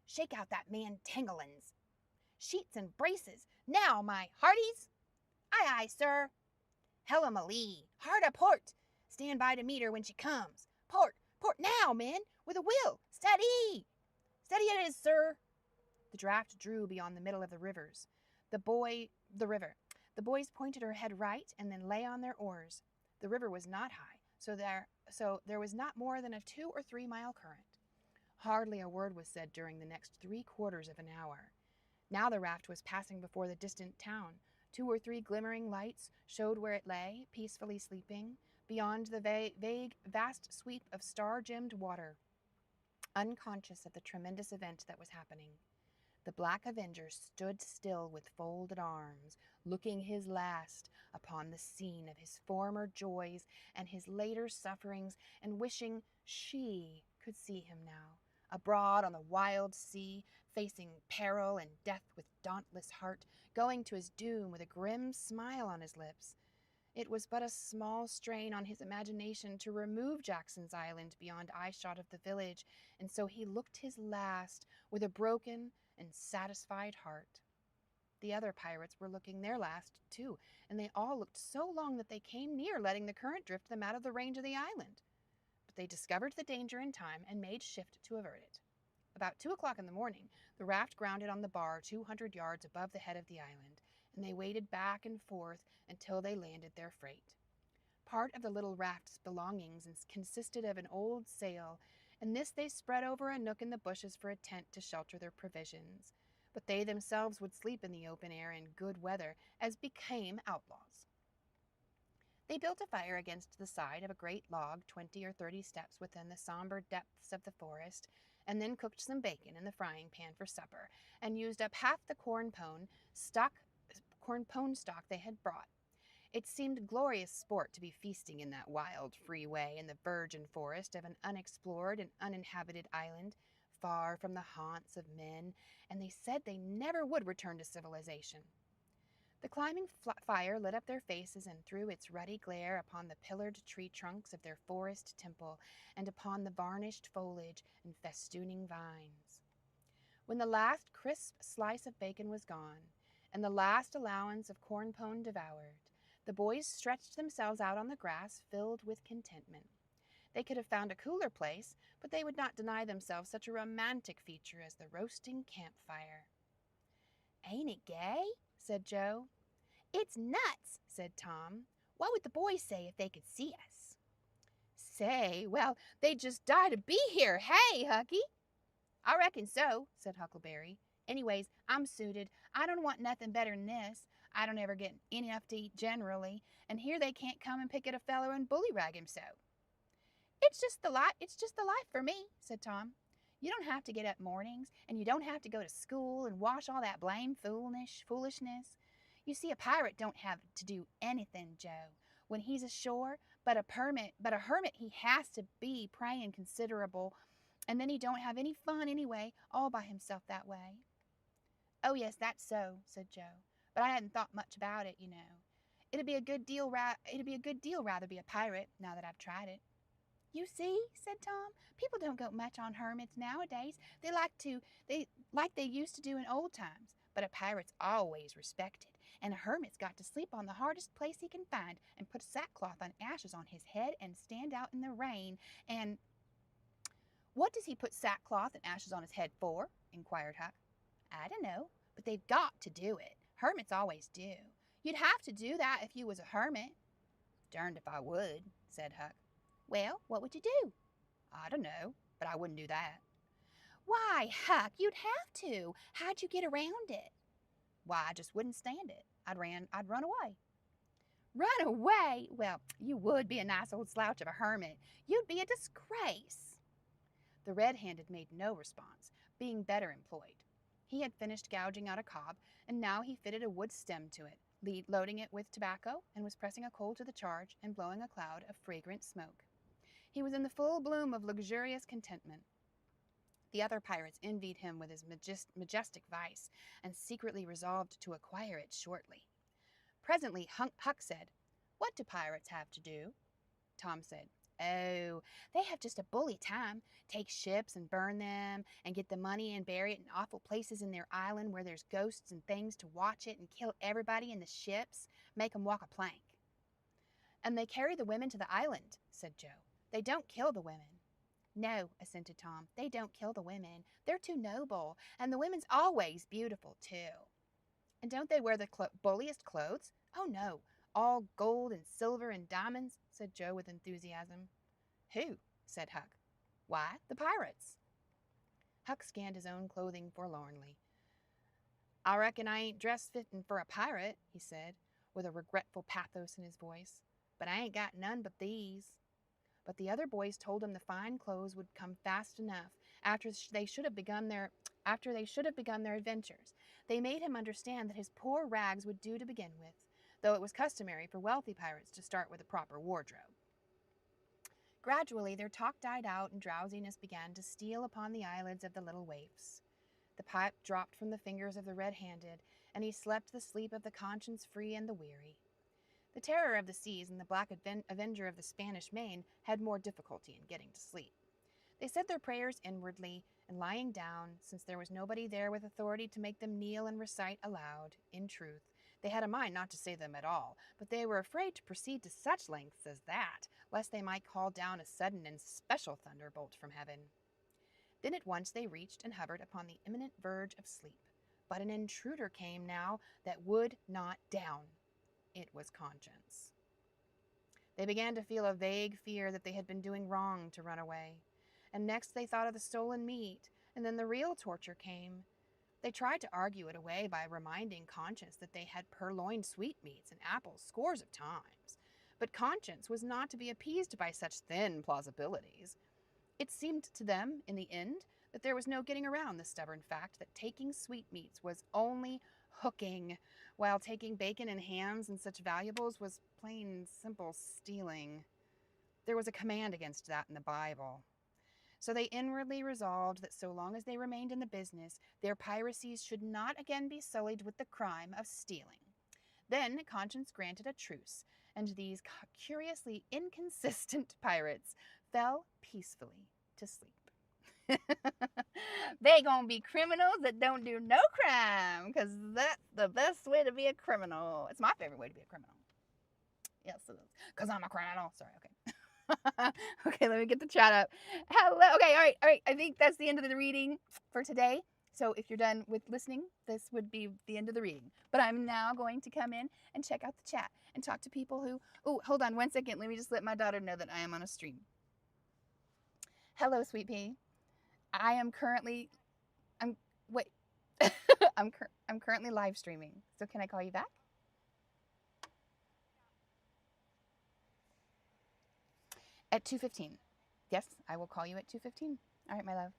"Shake out that man Tanglins." "Sheets and braces. Now, my hearties." "Aye, aye, sir." "Hellum a lee. Hard a port. Stand by to meet her when she comes. Port, port now, men, with a will. Steady." "Steady it is, sir." The draft drew beyond the middle of the river. The boys pointed her head right and then lay on their oars. The river was not high, so there was not more than a 2 or 3 mile current. Hardly a word was said during the next 3/4 of an hour. Now the raft was passing before the distant town. 2 or 3 glimmering lights showed where it lay, peacefully sleeping, beyond the vague, vast sweep of star-gemmed water, unconscious of the tremendous event that was happening. The Black Avenger stood still with folded arms, looking his last upon the scene of his former joys and his later sufferings, and wishing she could see him now, abroad on the wild sea, facing peril and death with dauntless heart, going to his doom with a grim smile on his lips. It was but a small strain on his imagination to remove Jackson's Island beyond eyeshot of the village, and so he looked his last with a broken and satisfied heart. The other pirates were looking their last, too, and they all looked so long that they came near letting the current drift them out of the range of the island. But they discovered the danger in time and made shift to avert it. About 2 o'clock in the morning, the raft grounded on the bar 200 yards above the head of the island, and they waded back and forth until they landed their freight. Part of the little raft's belongings consisted of an old sail, and this they spread over a nook in the bushes for a tent to shelter their provisions. But they themselves would sleep in the open air in good weather, as became outlaws. They built a fire against the side of a great log 20 or 30 steps within the somber depths of the forest, and then cooked some bacon in the frying pan for supper, and used up half the corn pone stock they had brought. It seemed glorious sport to be feasting in that wild, free way in the virgin forest of an unexplored and uninhabited island, far from the haunts of men, and they said they never would return to civilization. The climbing fire lit up their faces and threw its ruddy glare upon the pillared tree trunks of their forest temple and upon the varnished foliage and festooning vines. When the last crisp slice of bacon was gone, and the last allowance of corn pone devoured, the boys stretched themselves out on the grass, filled with contentment. They could have found a cooler place, but they would not deny themselves such a romantic feature as the roasting campfire. "Ain't it gay?" said Joe. "It's nuts," said Tom. "What would the boys say if they could see us?" "Say, well, they'd just die to be here. Hey, Hucky?" "I reckon so," said Huckleberry. "Anyways, I'm suited. I don't want nothing better than this. I don't ever get enough to eat generally, and here they can't come and pick at a fellow and bullyrag him so." It's just the life for me," said Tom. "You don't have to get up mornings, and you don't have to go to school and wash all that blame foolishness. You see, a pirate don't have to do anything, Joe, when he's ashore, but a hermit he has to be praying considerable, and then he don't have any fun anyway, all by himself that way." "Oh, yes, that's so," said Joe, "but I hadn't thought much about it, you know. It'd be a good deal rather be a pirate, now that I've tried it." "You see," said Tom, "people don't go much on hermits nowadays. They like they used to do in old times. But a pirate's always respected, and a hermit's got to sleep on the hardest place he can find, and put sackcloth and ashes on his head, and stand out in the rain, and—" "What does he put sackcloth and ashes on his head for?" inquired Huck. "I don't know, but they've got to do it. Hermits always do. You'd have to do that if you was a hermit." "Darned if I would," said Huck. "Well, what would you do?" "I don't know, but I wouldn't do that." "Why, Huck, you'd have to. How'd you get around it?" "Why, I just wouldn't stand it. I'd run away." "Run away? Well, you would be a nice old slouch of a hermit. You'd be a disgrace." The red-handed made no response, being better employed. He had finished gouging out a cob, and now he fitted a wood stem to it, loading it with tobacco, and was pressing a coal to the charge and blowing a cloud of fragrant smoke. He was in the full bloom of luxurious contentment. The other pirates envied him with his majestic vice, and secretly resolved to acquire it shortly. Presently Huck said, "What do pirates have to do?" Tom said, "Oh, they have just a bully time. Take ships and burn them, and get the money and bury it in awful places in their island where there's ghosts and things to watch it, and kill everybody in the ships, make 'em walk a plank." "And they carry the women to the island," said Joe. "They don't kill the women." "No," assented Tom, "they don't kill the women. They're too noble, and the women's always beautiful, too." "And don't they wear the bulliest clothes?" "Oh, no, all gold and silver and diamonds," said Joe with enthusiasm. "Who?" said Huck. "Why, the pirates." Huck scanned his own clothing forlornly. "I reckon I ain't dressed fittin' for a pirate," he said, with a regretful pathos in his voice, "but I ain't got none but these." But the other boys told him the fine clothes would come fast enough after they should have begun their adventures. They made him understand that his poor rags would do to begin with, though it was customary for wealthy pirates to start with a proper wardrobe. Gradually their talk died out, and drowsiness began to steal upon the eyelids of the little waifs. The pipe dropped from the fingers of the red-handed, and he slept the sleep of the conscience-free and the weary. The terror of the seas and the black avenger of the Spanish Main had more difficulty in getting to sleep. They said their prayers inwardly, and lying down, since there was nobody there with authority to make them kneel and recite aloud, in truth, they had a mind not to say them at all, but they were afraid to proceed to such lengths as that, lest they might call down a sudden and special thunderbolt from heaven. Then at once they reached and hovered upon the imminent verge of sleep. But an intruder came now that would not down. It was conscience. They began to feel a vague fear that they had been doing wrong to run away. And next they thought of the stolen meat, and then the real torture came. They tried to argue it away by reminding Conscience that they had purloined sweetmeats and apples scores of times. But Conscience was not to be appeased by such thin plausibilities. It seemed to them, in the end, that there was no getting around the stubborn fact that taking sweetmeats was only hooking, while taking bacon and hams and such valuables was plain simple stealing. There was a command against that in the Bible. So they inwardly resolved that so long as they remained in the business, their piracies should not again be sullied with the crime of stealing. Then Conscience granted a truce, and these curiously inconsistent pirates fell peacefully to sleep. They gonna be criminals that don't do no crime, because that's the best way to be a criminal. It's my favorite way to be a criminal. Yes, it is. Because I'm a criminal. Sorry, okay. Okay, let me get the chat up. Hello. Okay, all right. I think that's the end of the reading for today. So if you're done with listening, this would be the end of the reading. But I'm now going to come in and check out the chat and talk to people who... Oh, hold on 1 second. Let me just let my daughter know that I am on a stream. Hello, Sweet Pea. I am currently... Wait. I'm currently live streaming. So can I call you back? At 2:15. Yes, I will call you at 2:15. All right, my love.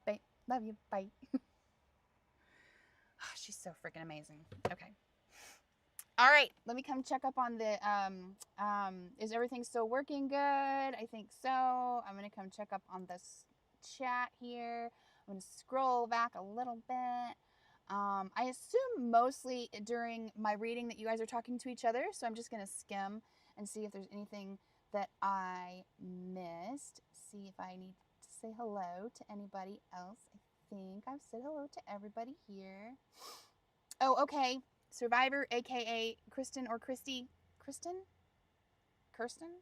Bye. Love you. Bye. Oh, she's so freaking amazing. Okay. All right, let me come check up on the, is everything still working good? I think so. I'm going to come check up on this chat here. I'm going to scroll back a little bit. I assume mostly during my reading that you guys are talking to each other, so I'm just going to skim and see if there's anything that I missed. See if I need to say hello to anybody else. I think I've said hello to everybody here. Oh, okay. Survivor, aka Kristen or Christy. Kristen? Kirsten?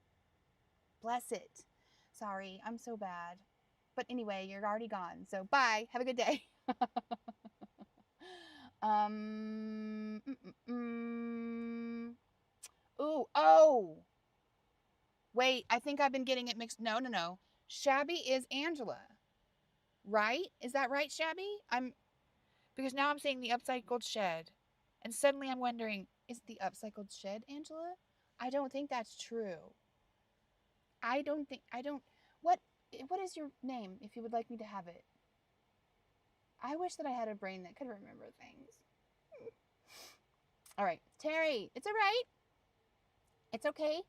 Bless it. Sorry, I'm so bad. But anyway, you're already gone. So bye. Have a good day. Ooh, oh. Wait, I think I've been getting it mixed. No. Shabby is Angela. Right? Is that right, Shabby? Because now I'm saying the upcycled shed. And suddenly I'm wondering, is the upcycled shed Angela? I don't think that's true. What is your name if you would like me to have it? I wish that I had a brain that could remember things. All right, Terry, it's all right. It's okay.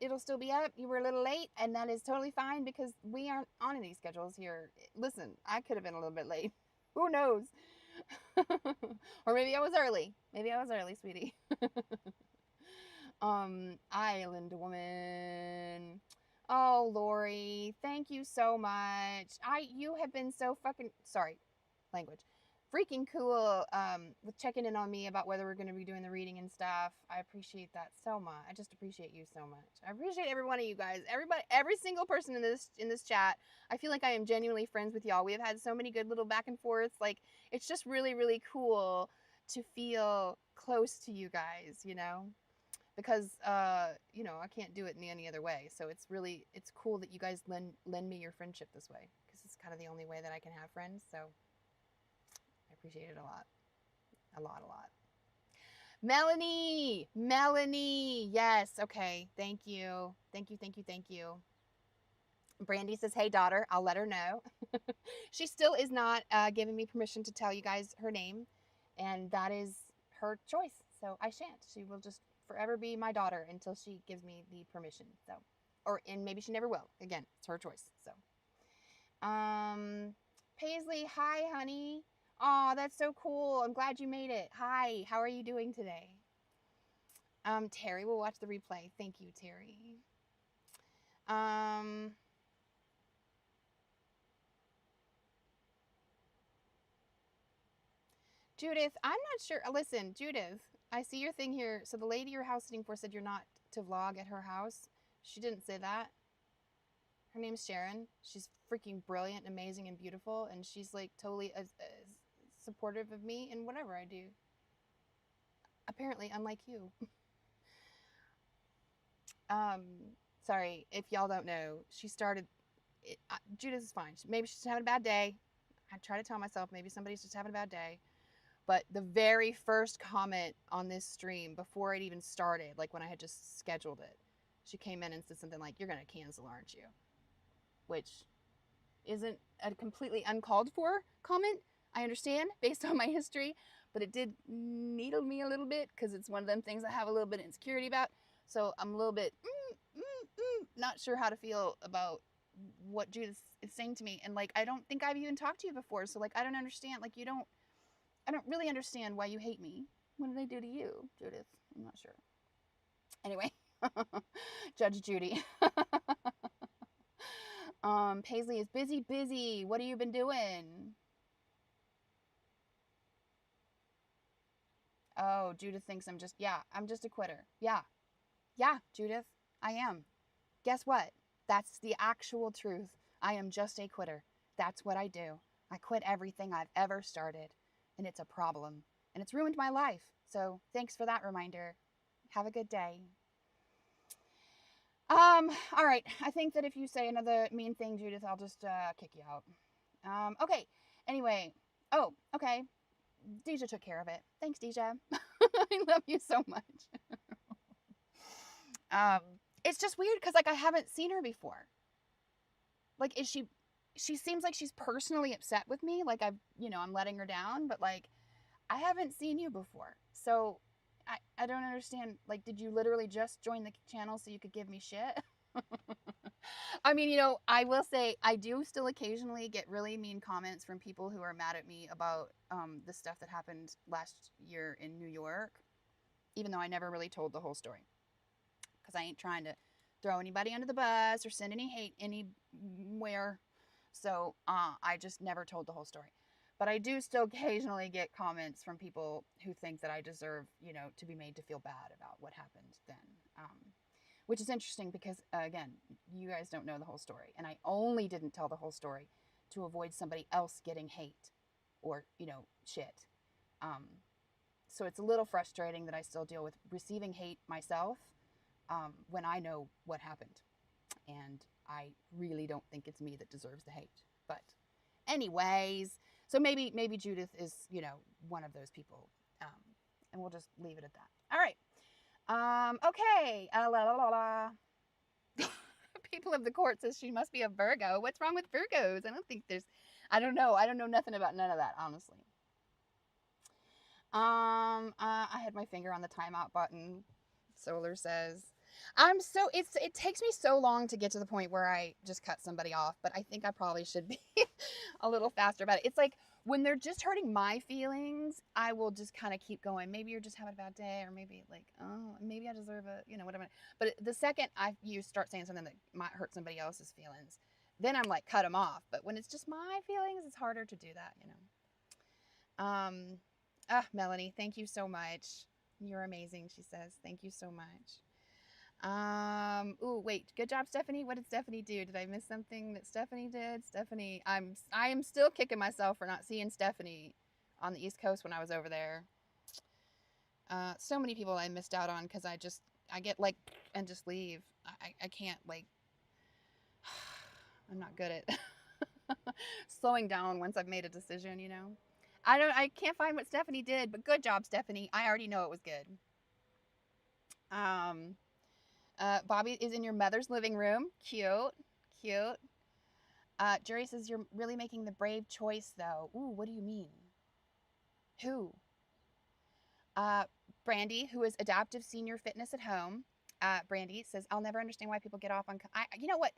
It'll still be up. You were a little late, and that is totally fine because we aren't on any schedules here. Listen, I could have been a little bit late. Who knows? Or maybe I was early. Maybe I was early, sweetie. Island woman. Oh, Lori, thank you so much. You have been so fucking, sorry, language, freaking cool with checking in on me about whether we're going to be doing the reading and stuff. I appreciate that so much. I just appreciate you so much. I appreciate every one of you guys. Every single person in this chat. I feel like I am genuinely friends with y'all. We have had so many good little back and forths. Like, it's just really, really cool to feel close to you guys, you know? Because you know, I can't do it in any other way. So it's cool that you guys lend me your friendship this way, because it's kind of the only way that I can have friends. So I appreciate it a lot. A lot. Melanie, yes, okay, thank you. Brandy says, hey daughter, I'll let her know. She still is not giving me permission to tell you guys her name, and that is her choice, so I shan't. She will just forever be my daughter until she gives me the permission. So, and maybe she never will. Again, it's her choice. So, Paisley, hi, honey. Oh, that's so cool. I'm glad you made it. Hi, how are you doing today? Terry will watch the replay. Thank you, Terry. Judith, I'm not sure. Listen, Judith, I see your thing here. So the lady you're house sitting for said you're not to vlog at her house. She didn't say that. Her name's Sharon. She's freaking brilliant, amazing, and beautiful. And she's like totally supportive of me in whatever I do. Apparently, unlike you. Um, sorry, if y'all don't know, she started. Judith is fine. Maybe she's having a bad day. I try to tell myself maybe somebody's just having a bad day. But the very first comment on this stream, before it even started, like when I had just scheduled it, she came in and said something like, "You're going to cancel, aren't you?" Which isn't a completely uncalled for comment. I understand based on my history, but it did needle me a little bit because it's one of them things I have a little bit of insecurity about. So I'm a little bit not sure how to feel about what Judith is saying to me. And like, I don't think I've even talked to you before. So like, I don't understand. Like, I don't really understand why you hate me. What did I do to you, Judith? I'm not sure. Anyway, Judge Judy. Paisley is busy. What have you been doing? Oh, Judith thinks I'm just a quitter. Yeah, Judith, I am. Guess what? That's the actual truth. I am just a quitter. That's what I do. I quit everything I've ever started, and it's a problem, and it's ruined my life. So thanks for that reminder. Have a good day. All right. I think that if you say another mean thing, Judith, I'll just kick you out. Okay. Anyway. Oh, okay. Deja took care of it. Thanks, Deja. I love you so much. It's just weird because like I haven't seen her before. Like, she seems like she's personally upset with me. Like I'm letting her down, but like I haven't seen you before. So I don't understand. Like, did you literally just join the channel so you could give me shit? I mean, I will say I do still occasionally get really mean comments from people who are mad at me about the stuff that happened last year in New York, even though I never really told the whole story. Because I ain't trying to throw anybody under the bus or send any hate anywhere. So I just never told the whole story. But I do still occasionally get comments from people who think that I deserve, to be made to feel bad about what happened then. Which is interesting because, again, you guys don't know the whole story. And I only didn't tell the whole story to avoid somebody else getting hate or, shit. So it's a little frustrating that I still deal with receiving hate myself when I know what happened. And I really don't think it's me that deserves the hate. But anyways, so maybe Judith is, one of those people. And we'll just leave it at that. All right. Okay. La la la la. People of the court says she must be a Virgo. What's wrong with Virgos? I don't know. I don't know nothing about none of that, honestly. I had my finger on the timeout button. Solar says, it takes me so long to get to the point where I just cut somebody off, but I think I probably should be a little faster about it. It's like when they're just hurting my feelings, I will just kind of keep going. Maybe you're just having a bad day, or maybe like, oh, maybe I deserve whatever. But the second you start saying something that might hurt somebody else's feelings, then I'm like, cut them off. But when it's just my feelings, it's harder to do that, Melanie, thank you so much. You're amazing, she says. Thank you so much. Ooh, wait. Good job, Stephanie. What did Stephanie do? Did I miss something that Stephanie did? Stephanie, I am still kicking myself for not seeing Stephanie on the East Coast when I was over there. So many people I missed out on because I get like, and just leave. I can't like, I'm not good at slowing down once I've made a decision, I can't find what Stephanie did, but good job, Stephanie. I already know it was good. Bobby is in your mother's living room. Cute. Jerry says you're really making the brave choice, though. Ooh, what do you mean? Who? Brandy, who is adaptive senior fitness at home. Brandy says, I'll never understand why people get off on... you know what?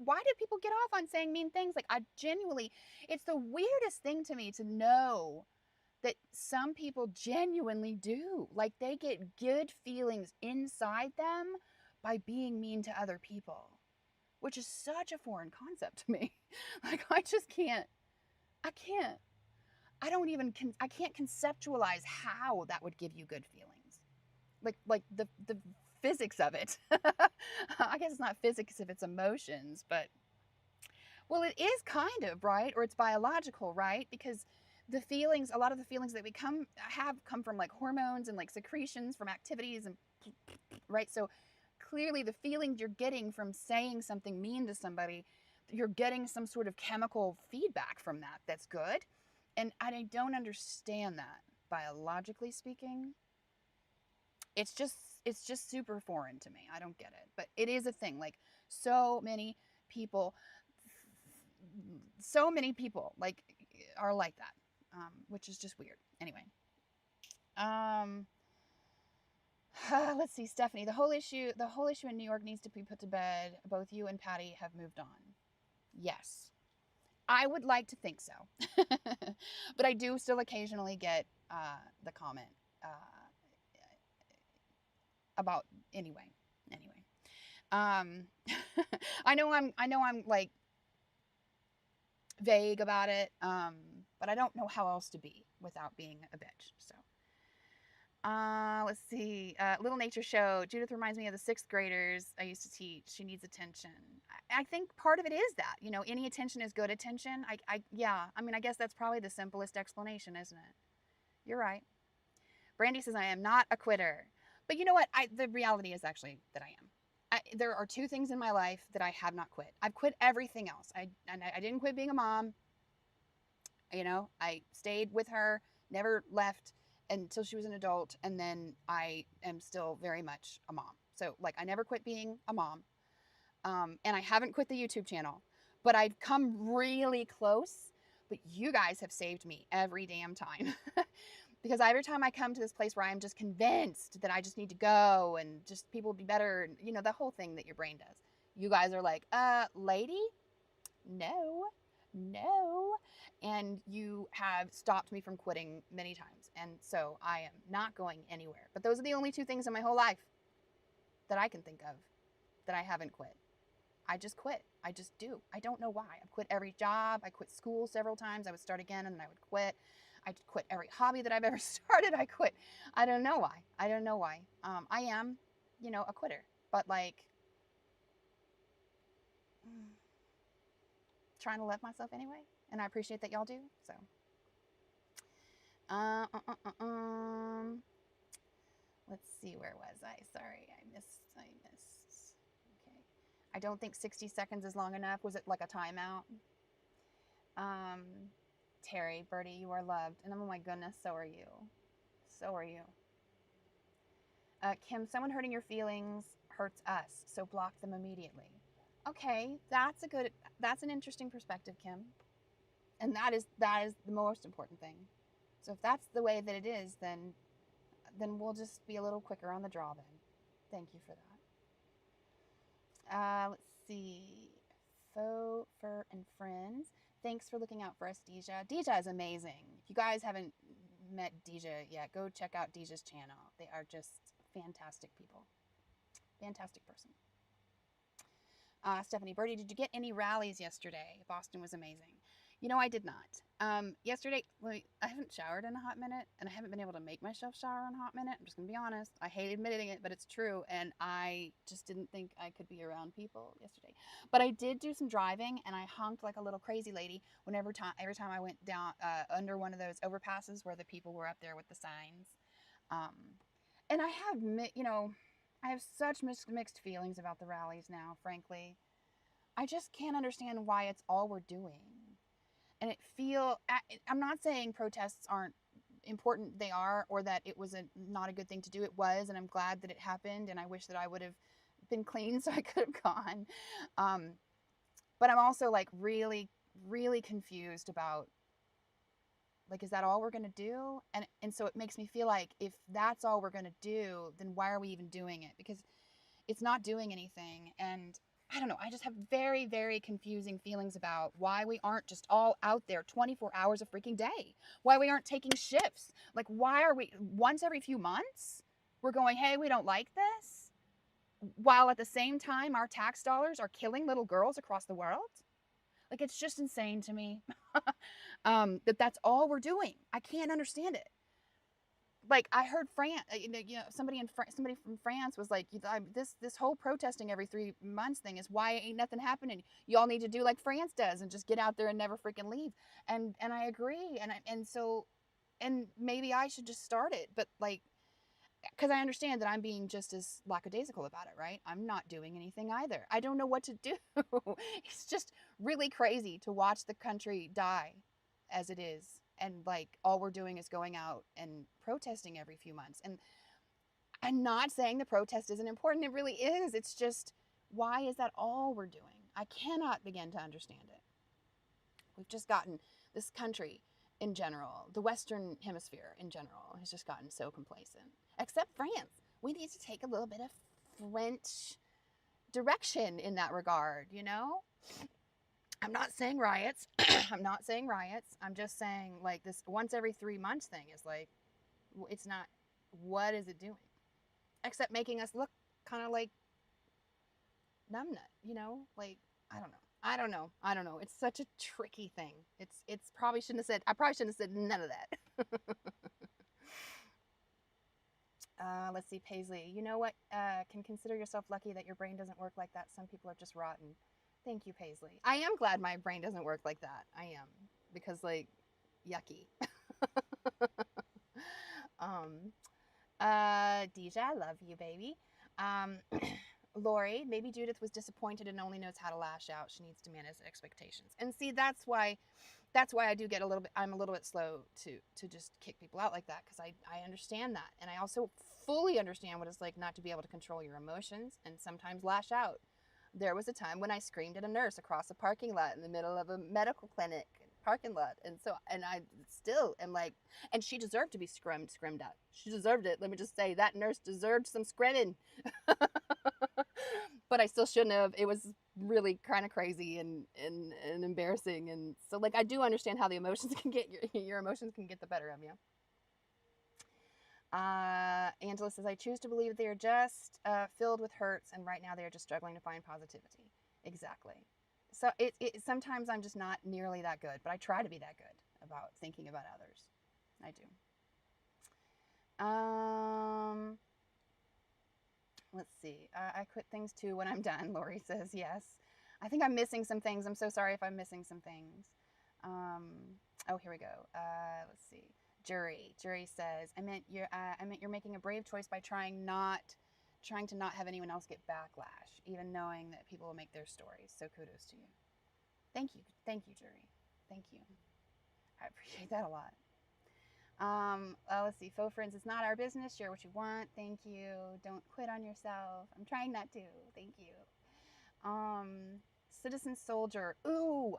Why do people get off on saying mean things? Like, it's the weirdest thing to me to know that some people genuinely do. Like, they get good feelings inside them by being mean to other people, which is such a foreign concept to me. Like, I can't conceptualize how that would give you good feelings. Like the physics of it. I guess it's not physics if it's emotions, but, well, it is kind of, right? Or it's biological, right? Because a lot of the feelings that we come from like hormones and like secretions from activities, and right? So clearly the feeling you're getting from saying something mean to somebody, you're getting some sort of chemical feedback from that that's good. And I don't understand that, biologically speaking. It's just super foreign to me. I don't get it. But it is a thing. Like, so many people so many people like are like that, which is just weird. Anyway, um, let's see, Stephanie. The whole issue in New York needs to be put to bed. Both you and Patty have moved on. Yes, I would like to think so, but I do still occasionally get the comment uh, about anyway. Anyway, um, I know I'm like vague about it, but I don't know how else to be without being a bitch. So, let's see. Little Nature Show. Judith reminds me of the sixth graders I used to teach. She needs attention. I think part of it is that, any attention is good attention. Yeah. I mean, I guess that's probably the simplest explanation, isn't it? You're right. Brandy says I am not a quitter, but you know what? The reality is actually that I am. There are two things in my life that I have not quit. I've quit everything else. I didn't quit being a mom. I stayed with her, never left until she was an adult, and then I am still very much a mom. So, like, I never quit being a mom, and I haven't quit the YouTube channel, but I've come really close. But you guys have saved me every damn time. Because every time I come to this place where I'm just convinced that I just need to go and just people will be better, the whole thing that your brain does. You guys are like, lady, no, no. And you have stopped me from quitting many times. And so I am not going anywhere. But those are the only two things in my whole life that I can think of that I haven't quit. I just quit. I just do. I don't know why. I've quit every job. I quit school several times. I would start again and then I would quit. I quit every hobby that I've ever started. I quit. I don't know why. I am, a quitter. But like, trying to love myself anyway. And I appreciate that y'all do. So, let's see. Where was I? Sorry, I missed. Okay. I don't think 60 seconds is long enough. Was it like a timeout? Terry, Birdie, you are loved. And oh my goodness, so are you. So are you. Kim, someone hurting your feelings hurts us, so block them immediately. Okay, that's an interesting perspective, Kim. And that is the most important thing. So if that's the way that it is, then we'll just be a little quicker on the draw then. Thank you for that. Let's see. Faux, Fur, and Friends. Thanks for looking out for us, Deja. Deja is amazing. If you guys haven't met Deja yet, go check out Deja's channel. They are just fantastic people. Fantastic person. Stephanie, Birdie, did you get any rallies yesterday? Boston was amazing. I did not. Yesterday, I haven't showered in a hot minute, and I haven't been able to make myself shower in a hot minute. I'm just going to be honest. I hate admitting it, but it's true, and I just didn't think I could be around people yesterday. But I did do some driving, and I honked like a little crazy lady every time I went down under one of those overpasses where the people were up there with the signs. And I have such mixed feelings about the rallies now, frankly. I just can't understand why it's all we're doing. And I'm not saying protests aren't important. They are, or that it was not a good thing to do. It was, and I'm glad that it happened, and I wish that I would have been clean so I could have gone. But I'm also like really, really confused about, like, is that all we're going to do? And so it makes me feel like if that's all we're going to do, then why are we even doing it? Because it's not doing anything. And I don't know. I just have very, very confusing feelings about why we aren't just all out there 24 hours a freaking day. Why we aren't taking shifts. Like, why are we once every few months we're going, hey, we don't like this, while at the same time our tax dollars are killing little girls across the world? Like, it's just insane to me. That's all we're doing. I can't understand it. Like, I heard somebody from France was like, this whole protesting every 3 months thing is why ain't nothing happening. You all need to do like France does and just get out there and never freaking leave. And I agree. And so maybe I should just start it. But like, because I understand that I'm being just as lackadaisical about it, right? I'm not doing anything either. I don't know what to do. It's just really crazy to watch the country die as it is. And like all we're doing is going out and protesting every few months. And I'm not saying the protest isn't important. It really is. It's just, why is that all we're doing? I cannot begin to understand it. We've just gotten, this country in general, the Western Hemisphere in general, has just gotten so complacent. Except France. We need to take a little bit of French direction in that regard, you know? I'm not saying riots. I'm not saying riots. I'm just saying, like, this once every 3 months thing is like, it's not, what is it doing? Except making us look kind of like numbnut, you know? Like, I don't know. I don't know. I don't know. It's such a tricky thing. It's probably shouldn't have said, I probably shouldn't have said none of that. Let's see, Paisley. You know what? Can consider yourself lucky that your brain doesn't work like that. Some people are just rotten. Thank you, Paisley. I am glad my brain doesn't work like that. I am. Because, like, yucky. Deja, I love you, baby. Lori, maybe Judith was disappointed and only knows how to lash out. She needs to manage expectations. And see, that's why I do get a little bit, I'm a little bit slow to just kick people out like that, because I understand that. And I also fully understand what it's like not to be able to control your emotions and sometimes lash out. There was a time when I screamed at a nurse across a parking lot in the middle of a medical clinic parking lot. And I still am like, and she deserved to be scrimmed at. She deserved it. Let me just say, that nurse deserved some scrimming. But I still shouldn't have. It was really kind of crazy and embarrassing. And so, like, I do understand how the emotions can get, your emotions can get the better of you. Angela says, I choose to believe they are just filled with hurts, and right now they are just struggling to find positivity. Exactly. So sometimes I'm just not nearly that good, but I try to be that good about thinking about others. I do. Let's see. I quit things too when I'm done, Lori says. Yes. I think I'm missing some things. I'm so sorry if I'm missing some things. Oh, here we go. Let's see. Jury says, I meant you're making a brave choice by trying to not have anyone else get backlash, even knowing that people will make their stories. So kudos to you. Thank you, Jury. Thank you. I appreciate that a lot. Let's see. Faux friends, it's not our business. Share what you want. Thank you. Don't quit on yourself. I'm trying not to. Thank you. Citizen Soldier. Ooh.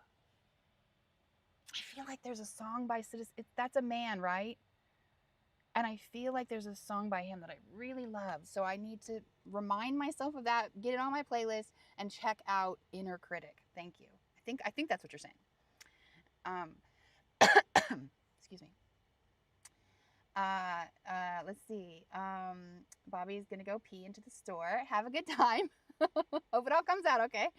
I feel like there's a song by Citizen. That's a man, right? And I feel like there's a song by him that I really love. So I need to remind myself of that, get it on my playlist, and check out Inner Critic. Thank you. I think that's what you're saying. Excuse me. Let's see. Bobby's gonna go pee into the store. Have a good time. Hope it all comes out okay.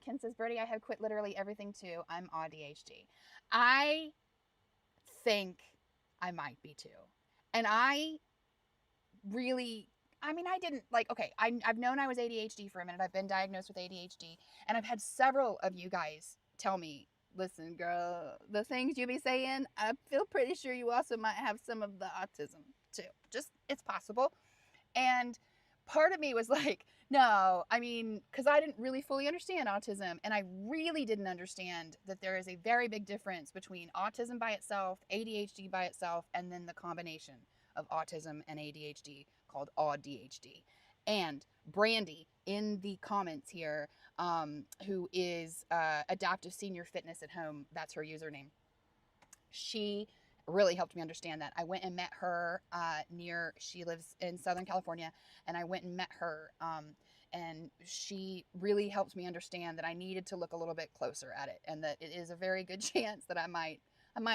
Ken says, Birdie, I have quit literally everything too. I'm ADHD. I think I might be too. And I didn't I've known I was ADHD for a minute. I've been diagnosed with ADHD, and I've had several of you guys tell me, listen, girl, the things you be saying, I feel pretty sure you also might have some of the autism too. Just, it's possible. And part of me was like, no, because I didn't really fully understand autism, and I really didn't understand that there is a very big difference between autism by itself, ADHD by itself, and then the combination of autism and ADHD called ADHD. And Brandy in the comments here, who is Adaptive Senior Fitness at Home, that's her username. She really helped me understand that. I went and met her she lives in Southern California, and I went and met her, and she really helped me understand that I needed to look a little bit closer at it, and that it is a very good chance that I might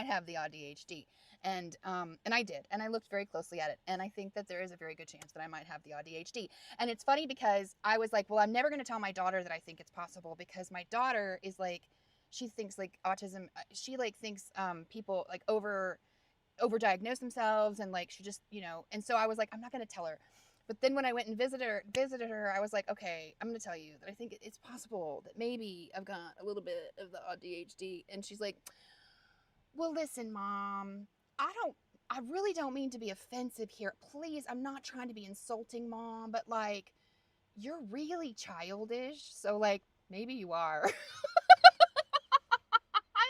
have the ADHD. And I did, and I looked very closely at it, and I think that there is a very good chance that I might have the ADHD. And it's funny because I was like, well, I'm never going to tell my daughter that I think it's possible, because my daughter is like, she thinks like autism, she like thinks people like overdiagnose themselves, and like she just, and so I was like, I'm not going to tell her. But then when I went and visited her, I was like, okay, I'm going to tell you that I think it's possible that maybe I've got a little bit of the ADHD. And she's like, well, listen, Mom, I I really don't mean to be offensive here. Please, I'm not trying to be insulting, Mom, but like, you're really childish. So, like, maybe you are. I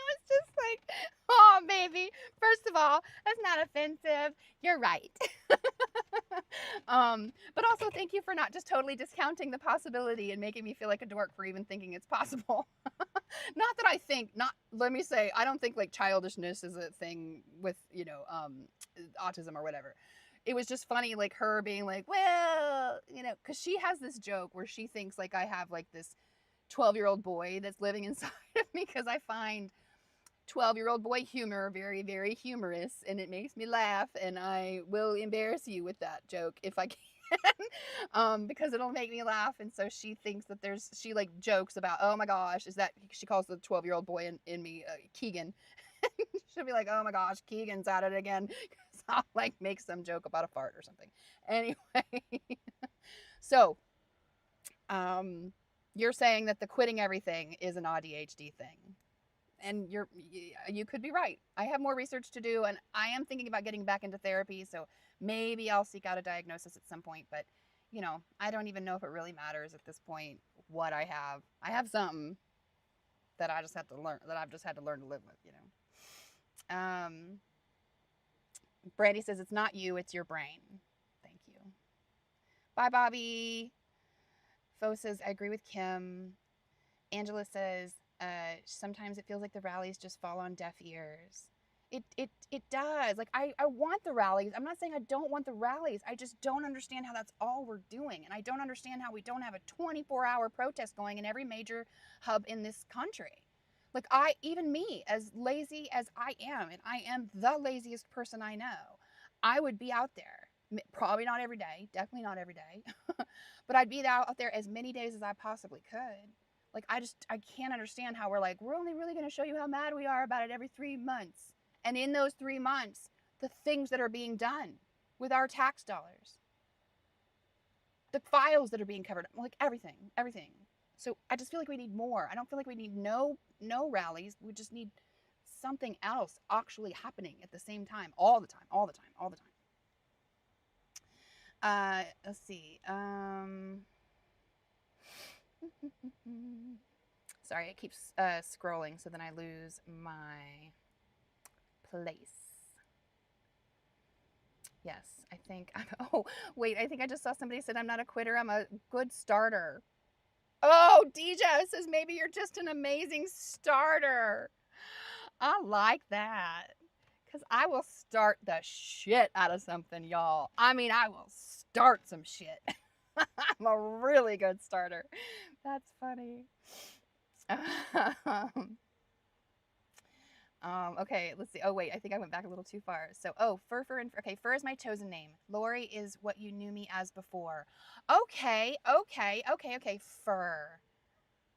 was just like, oh, baby. First of all, that's not offensive. You're right. But also, thank you for not just totally discounting the possibility and making me feel like a dork for even thinking it's possible. Not that I think, not, let me say, I don't think like childishness is a thing with, autism or whatever. It was just funny, like her being like, well, because she has this joke where she thinks like I have like this 12-year-old boy that's living inside of me, because I find 12-year-old boy humor very, very humorous, and it makes me laugh, and I will embarrass you with that joke if I can. Because it'll make me laugh. And so she thinks that she like jokes about, oh my gosh, is that, she calls the 12-year-old boy in me Keegan. She'll be like, oh my gosh, Keegan's at it again, because I'll like make some joke about a fart or something. Anyway, so you're saying that the quitting everything is an ADHD thing, and you could be right. I have more research to do, and I am thinking about getting back into therapy, so maybe I'll seek out a diagnosis at some point. But I don't even know if it really matters at this point what I have. I have something that I just have to learn, that I've just had to learn to live with. Brandy says it's not you, it's your brain. Thank you. Bye, Bobby. Fo says I agree with Kim. Angela says sometimes it feels like the rallies just fall on deaf ears. It does. Like, I want the rallies. I'm not saying I don't want the rallies. I just don't understand how that's all we're doing. And I don't understand how we don't have a 24-hour protest going in every major hub in this country. Like, even me, as lazy as I am, and I am the laziest person I know, I would be out there. Probably not every day. Definitely not every day. But I'd be out there as many days as I possibly could. Like, I can't understand how we're like, we're only really going to show you how mad we are about it every 3 months. And in those 3 months, the things that are being done with our tax dollars, the files that are being covered, like everything. So I just feel like we need more. I don't feel like we need no rallies. We just need something else actually happening at the same time, all the time. Let's see. Sorry, it keeps scrolling, so then I lose my place. Yes, I think oh, wait, I think I just saw somebody said I'm not a quitter, I'm a good starter. Oh, DJ says maybe you're just an amazing starter. I like that, because I will start the shit out of something, y'all. I mean, I will start some shit. I'm a really good starter. That's funny. Okay, let's see. Oh, wait, I think I went back a little too far. So, Fur, okay, Fur is my chosen name. Lori is what you knew me as before. Okay, Fur.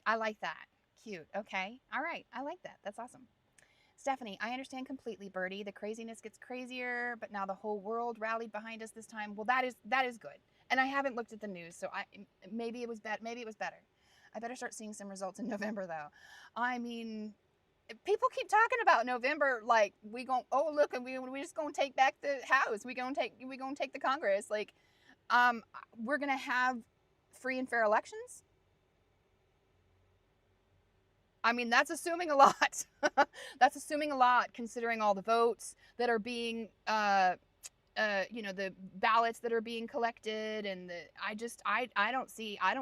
I like that. Cute. Okay. All right. I like that. That's awesome. Stephanie, I understand completely, Birdie. The craziness gets crazier, but now the whole world rallied behind us this time. Well, that is good. And I haven't looked at the news, so maybe it was better. I better start seeing some results in November, though. I mean, people keep talking about November, like we gon' look, and we just gonna take back the House. We gonna take the Congress. Like, we're gonna have free and fair elections. I mean, that's assuming a lot. That's assuming a lot, considering all the votes that are being, the ballots that are being collected, and I don't see how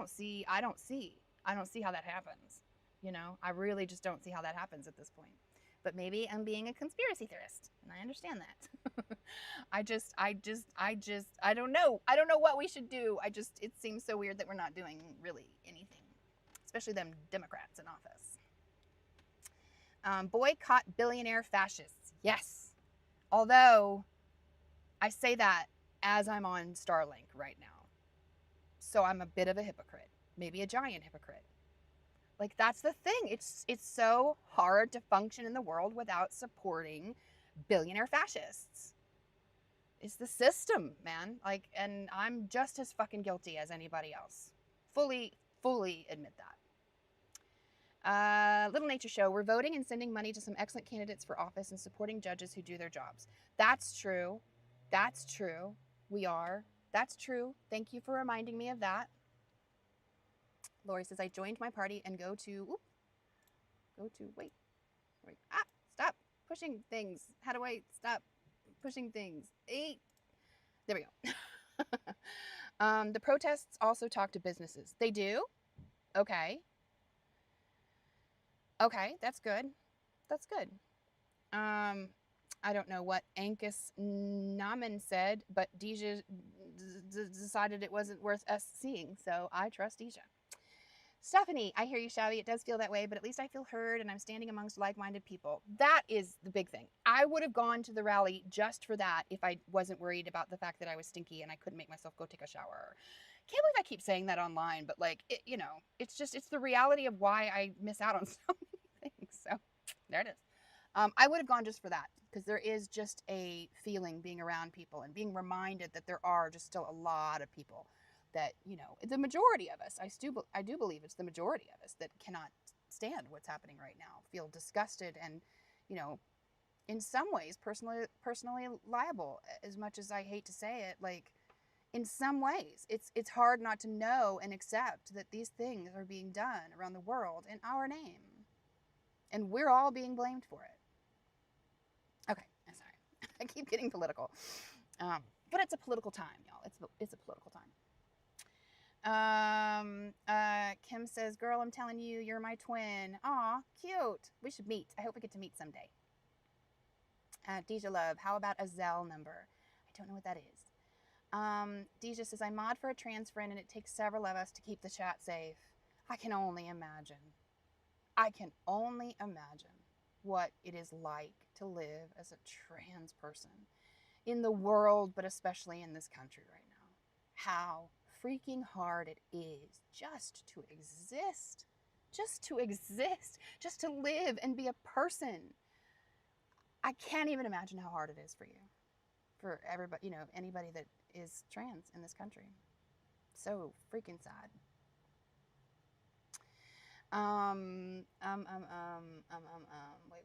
that happens. I really just don't see how that happens at this point. But maybe I'm being a conspiracy theorist, and I understand that. I don't know. I don't know what we should do. It seems so weird that we're not doing really anything, especially them Democrats in office. Boycott billionaire fascists. Yes. Although, I say that as I'm on Starlink right now. So I'm a bit of a hypocrite. Maybe a giant hypocrite. Like, that's the thing. It's so hard to function in the world without supporting billionaire fascists. It's the system, man. Like, and I'm just as fucking guilty as anybody else. Fully admit that. Little Nature Show. We're voting and sending money to some excellent candidates for office and supporting judges who do their jobs. That's true. That's true. We are. That's true. Thank you for reminding me of that. Lori says, I joined my party and wait. Stop pushing things. How do I stop pushing things? There we go. The protests also talk to businesses. They do? Okay. Okay, that's good. That's good. I don't know what Ankus Naman said, but Deja decided it wasn't worth us seeing, so I trust Deja. Stephanie, I hear you, Shabby. It does feel that way, but at least I feel heard and I'm standing amongst like-minded people. That is the big thing. I would have gone to the rally just for that if I wasn't worried about the fact that I was stinky and I couldn't make myself go take a shower. Can't believe I keep saying that online, but like, it's the reality of why I miss out on so many things. So there it is. I would have gone just for that because there is just a feeling being around people and being reminded that there are just still a lot of people that, the majority of us, I do believe it's the majority of us that cannot stand what's happening right now, feel disgusted and, in some ways personally liable. As much as I hate to say it, like, in some ways, it's hard not to know and accept that these things are being done around the world in our name. And we're all being blamed for it. Okay, I'm sorry. I keep getting political. But it's a political time, y'all. It's a political time. Kim says, girl, I'm telling you, you're my twin. Aw, cute. We should meet. I hope we get to meet someday. Deja Love, how about a Zelle number? I don't know what that is. Deja says, I mod for a trans friend and it takes several of us to keep the chat safe. I can only imagine what it is like to live as a trans person in the world, but especially in this country right now. How freaking hard it is just to exist, just to live and be a person. I can't even imagine how hard it is for you, for everybody, anybody that is trans in this country. So freaking sad. Wait,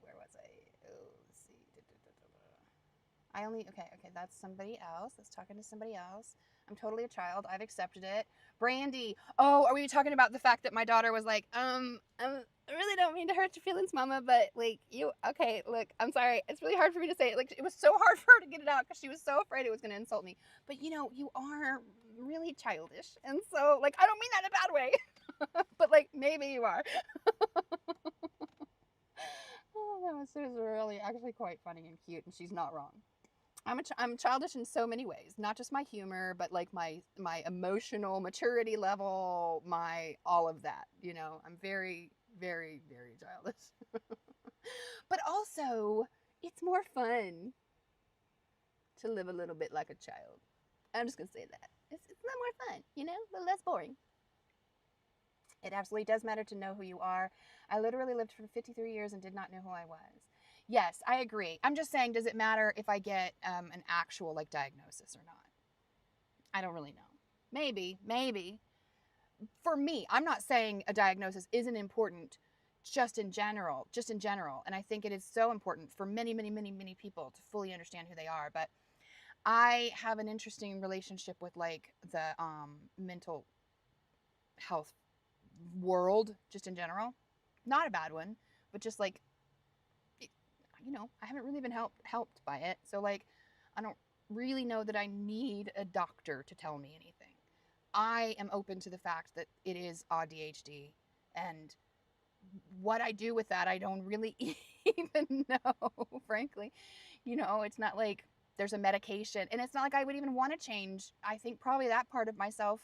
where was I? Oh, let's see. Okay, that's somebody else. That's talking to somebody else. I'm totally a child. I've accepted it. Brandy. Oh, are we talking about the fact that my daughter was like, I really don't mean to hurt your feelings, Mama, but like okay, look, I'm sorry. It's really hard for me to say it. Like, it was so hard for her to get it out because she was so afraid it was going to insult me. But you are really childish. And so, like, I don't mean that in a bad way. But like, maybe you are. Oh, that was really actually quite funny and cute, and she's not wrong. I'm childish in so many ways, not just my humor, but like my emotional maturity level, my all of that. I'm very, very, very childish. But also, it's more fun to live a little bit like a child. I'm just gonna say that it's a little more fun, a little less boring. It absolutely does matter to know who you are. I literally lived for 53 years and did not know who I was. Yes, I agree. I'm just saying, does it matter if I get an actual diagnosis or not? I don't really know. Maybe. For me, I'm not saying a diagnosis isn't important just in general. And I think it is so important for many, many, many, many people to fully understand who they are. But I have an interesting relationship with the mental health world just in general. Not a bad one, but just I haven't really been helped by it. So I don't really know that I need a doctor to tell me anything. I am open to the fact that it is ADHD, and what I do with that, I don't really even know, frankly. It's not like there's a medication, and it's not like I would even want to change, I think, probably that part of myself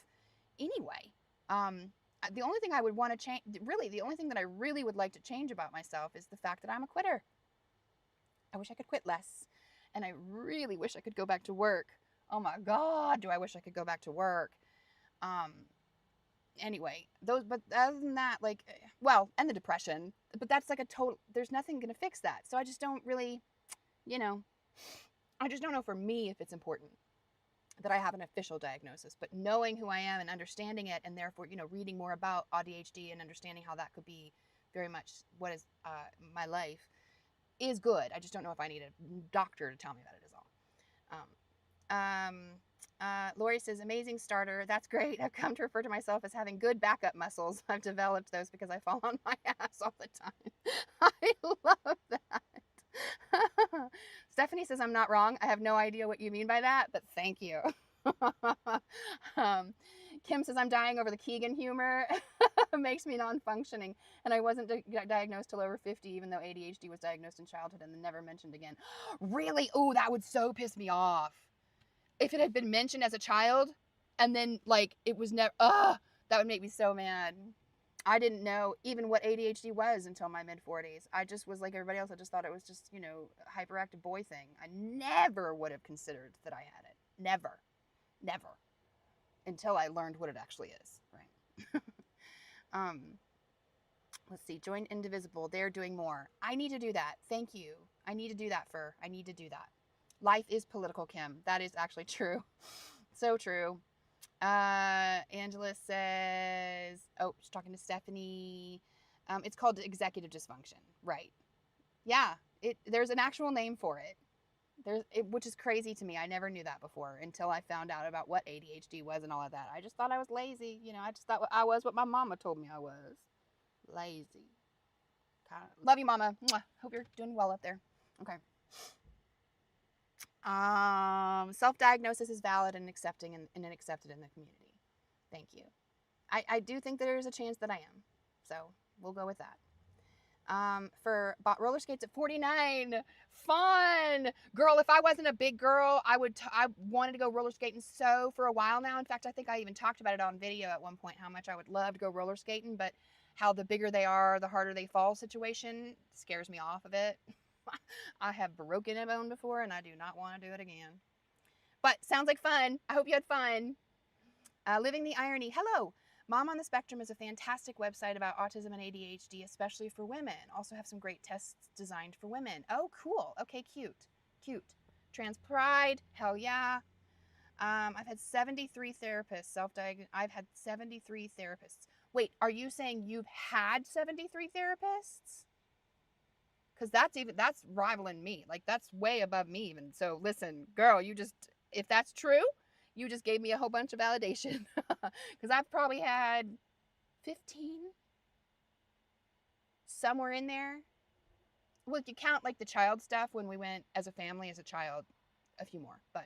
anyway. The only thing I would want to change, really, the only thing that I really would like to change about myself is the fact that I'm a quitter. I wish I could quit less. And I really wish I could go back to work. Oh my God, do I wish I could go back to work. Anyway, but other than that, and the depression, but that's there's nothing going to fix that. So I just don't really, I just don't know for me if it's important that I have an official diagnosis, but knowing who I am and understanding it, and therefore, reading more about ADHD and understanding how that could be very much what is my life is good. I just don't know if I need a doctor to tell me about it is all. Lori says, amazing starter. That's great. I've come to refer to myself as having good backup muscles. I've developed those because I fall on my ass all the time. I love that. Stephanie says, I'm not wrong. I have no idea what you mean by that, but thank you. um, Kim says, I'm dying over the Keegan humor. Makes me non-functioning. And I wasn't diagnosed till over 50, even though ADHD was diagnosed in childhood and then never mentioned again. Really? Oh, that would so piss me off. If it had been mentioned as a child and then like it was never, that would make me so mad. I didn't know even what ADHD was until my mid-40s. I just was like everybody else. I just thought it was just, you know, a hyperactive boy thing. I never would have considered that I had it. Never. Never. Until I learned what it actually is, right? Let's see. Join Indivisible. They're doing more. I need to do that. Thank you. I need to do that, Fur. I need to do that. Life is political, Kim. That is actually true. So true. Angela says, oh, she's talking to Stephanie. It's called executive dysfunction. Right. Yeah. There's an actual name for it. Which is crazy to me. I never knew that before until I found out about what ADHD was and all of that. I just thought I was lazy. You know, I just thought I was what my mama told me I was. Lazy. Love you, Mama. Mwah. Hope you're doing well up there. Okay. Self-diagnosis is valid and accepted in the community. Thank you. I do think there is a chance that I am. So we'll go with that. Bought roller skates at 49. Fun. Girl, if I wasn't a big girl, I wanted to go roller skating so for a while now. In fact, I think I even talked about it on video at one point, how much I would love to go roller skating, but how the bigger they are, the harder they fall situation scares me off of it. I have broken a bone before and I do not want to do it again. But sounds like fun. I hope you had fun. Living the Irony. Hello. Mom on the Spectrum is a fantastic website about autism and ADHD, especially for women. Also have some great tests designed for women. Oh, cool. Okay, cute. Cute. Trans pride. Hell yeah. I've had 73 therapists self-diagnosed. I've had 73 therapists. Wait, are you saying you've had 73 therapists? Because that's rivaling me. Like, that's way above me even. So listen, girl, if that's true, you just gave me a whole bunch of validation. Because I've probably had 15 somewhere in there. Well, if you count like the child stuff when we went as a family, as a child, a few more. But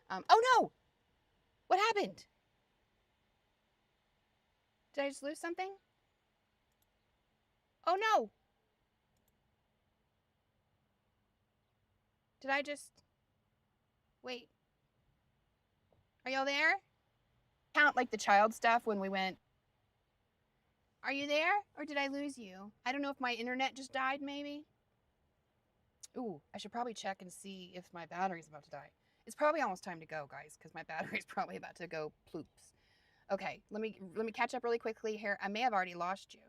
oh no, what happened? Did I just lose something? Oh no. Did I just wait? Are y'all there? Count like the child stuff when we went. Are you there? Or did I lose you? I don't know if my internet just died, maybe. Ooh, I should probably check and see if my battery's about to die. It's probably almost time to go, guys, because my battery's probably about to go ploops. Okay, let me catch up really quickly here. I may have already lost you.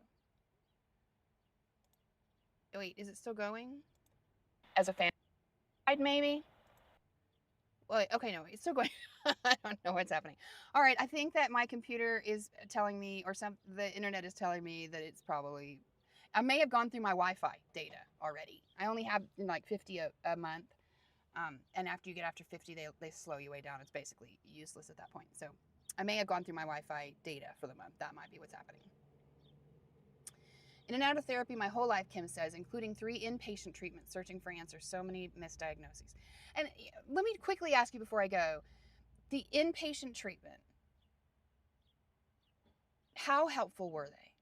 Oh, wait, is it still going? As a fan, maybe? Well, okay, no, it's still going. I don't know what's happening. All right, I think that my computer is telling me, or the internet is telling me that it's probably, I may have gone through my Wi-Fi data already. I only have like 50 a month, and after you get after 50, they slow you way down. It's basically useless at that point. So I may have gone through my Wi-Fi data for the month. That might be what's happening. In and out of therapy my whole life, Kim says, including 3 inpatient treatments, searching for answers, so many misdiagnoses. And let me quickly ask you before I go, the inpatient treatment, how helpful were they?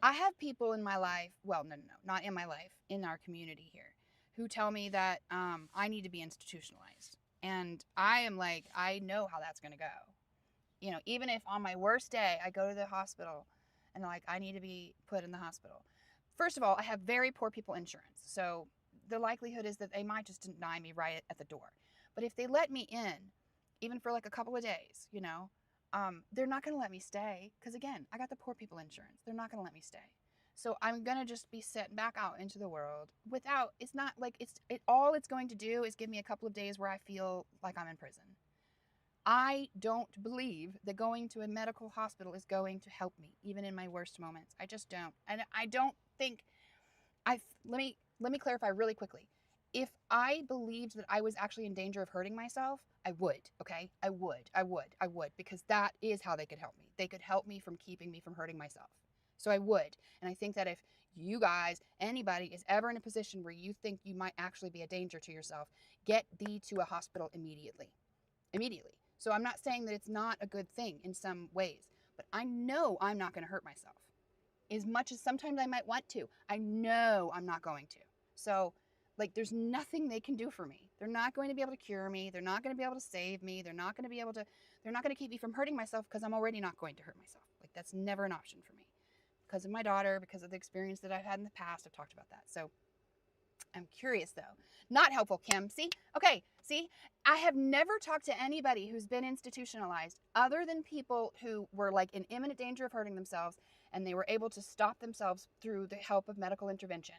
I have people in my life, well, no, not in my life, in our community here, who tell me that I need to be institutionalized. And I am like, I know how that's going to go. You know, even if on my worst day, I go to the hospital and they're like, I need to be put in the hospital. First of all, I have very poor people insurance. So the likelihood is that they might just deny me right at the door. But if they let me in, even for like a couple of days, you know, they're not going to let me stay. Because again, I got the poor people insurance. They're not going to let me stay. So I'm going to just be sent back out into the world without, it's not like all it's going to do is give me a couple of days where I feel like I'm in prison. I don't believe that going to a medical hospital is going to help me, even in my worst moments. I just don't. And I don't think I let me clarify really quickly. If I believed that I was actually in danger of hurting myself, I would, okay? I would, because that is how they could help me. They could help me from keeping me from hurting myself. So I would. And I think that if you guys, anybody is ever in a position where you think you might actually be a danger to yourself, get thee to a hospital immediately. Immediately. So I'm not saying that it's not a good thing in some ways, but I know I'm not going to hurt myself as much as sometimes I might want to. I know I'm not going to. So, like, there's nothing they can do for me. They're not going to be able to cure me. They're not going to be able to save me. They're not going to keep me from hurting myself because I'm already not going to hurt myself. Like, that's never an option for me. Because of my daughter, because of the experience that I've had in the past, I've talked about that. So, I'm curious though. Not helpful, Kim. See? Okay, see? I have never talked to anybody who's been institutionalized other than people who were like in imminent danger of hurting themselves and they were able to stop themselves through the help of medical intervention.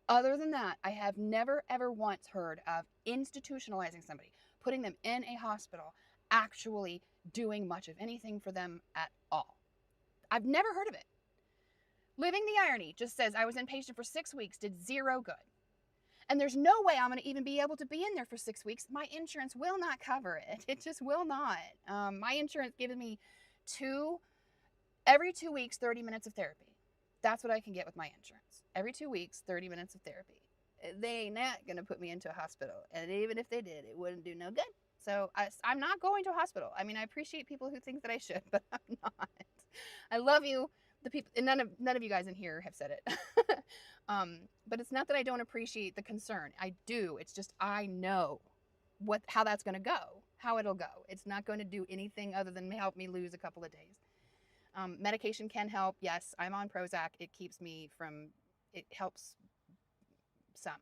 Other than that, I have never ever once heard of institutionalizing somebody, putting them in a hospital, actually doing much of anything for them at all. I've never heard of it. Living the Irony just says I was inpatient for 6 weeks, did zero good. And there's no way I'm going to even be able to be in there for 6 weeks. My insurance will not cover it. It just will not. My insurance gives me every 2 weeks, 30 minutes of therapy. That's what I can get with my insurance. Every 2 weeks, 30 minutes of therapy. They ain't not going to put me into a hospital. And even if they did, it wouldn't do no good. So I'm not going to a hospital. I mean, I appreciate people who think that I should, but I'm not. I love you. The people, and none of you guys in here have said it. But it's not that I don't appreciate the concern. I do. It's just I know how that's going to go, how it'll go. It's not going to do anything other than help me lose a couple of days. Medication can help. Yes, I'm on Prozac. It helps some.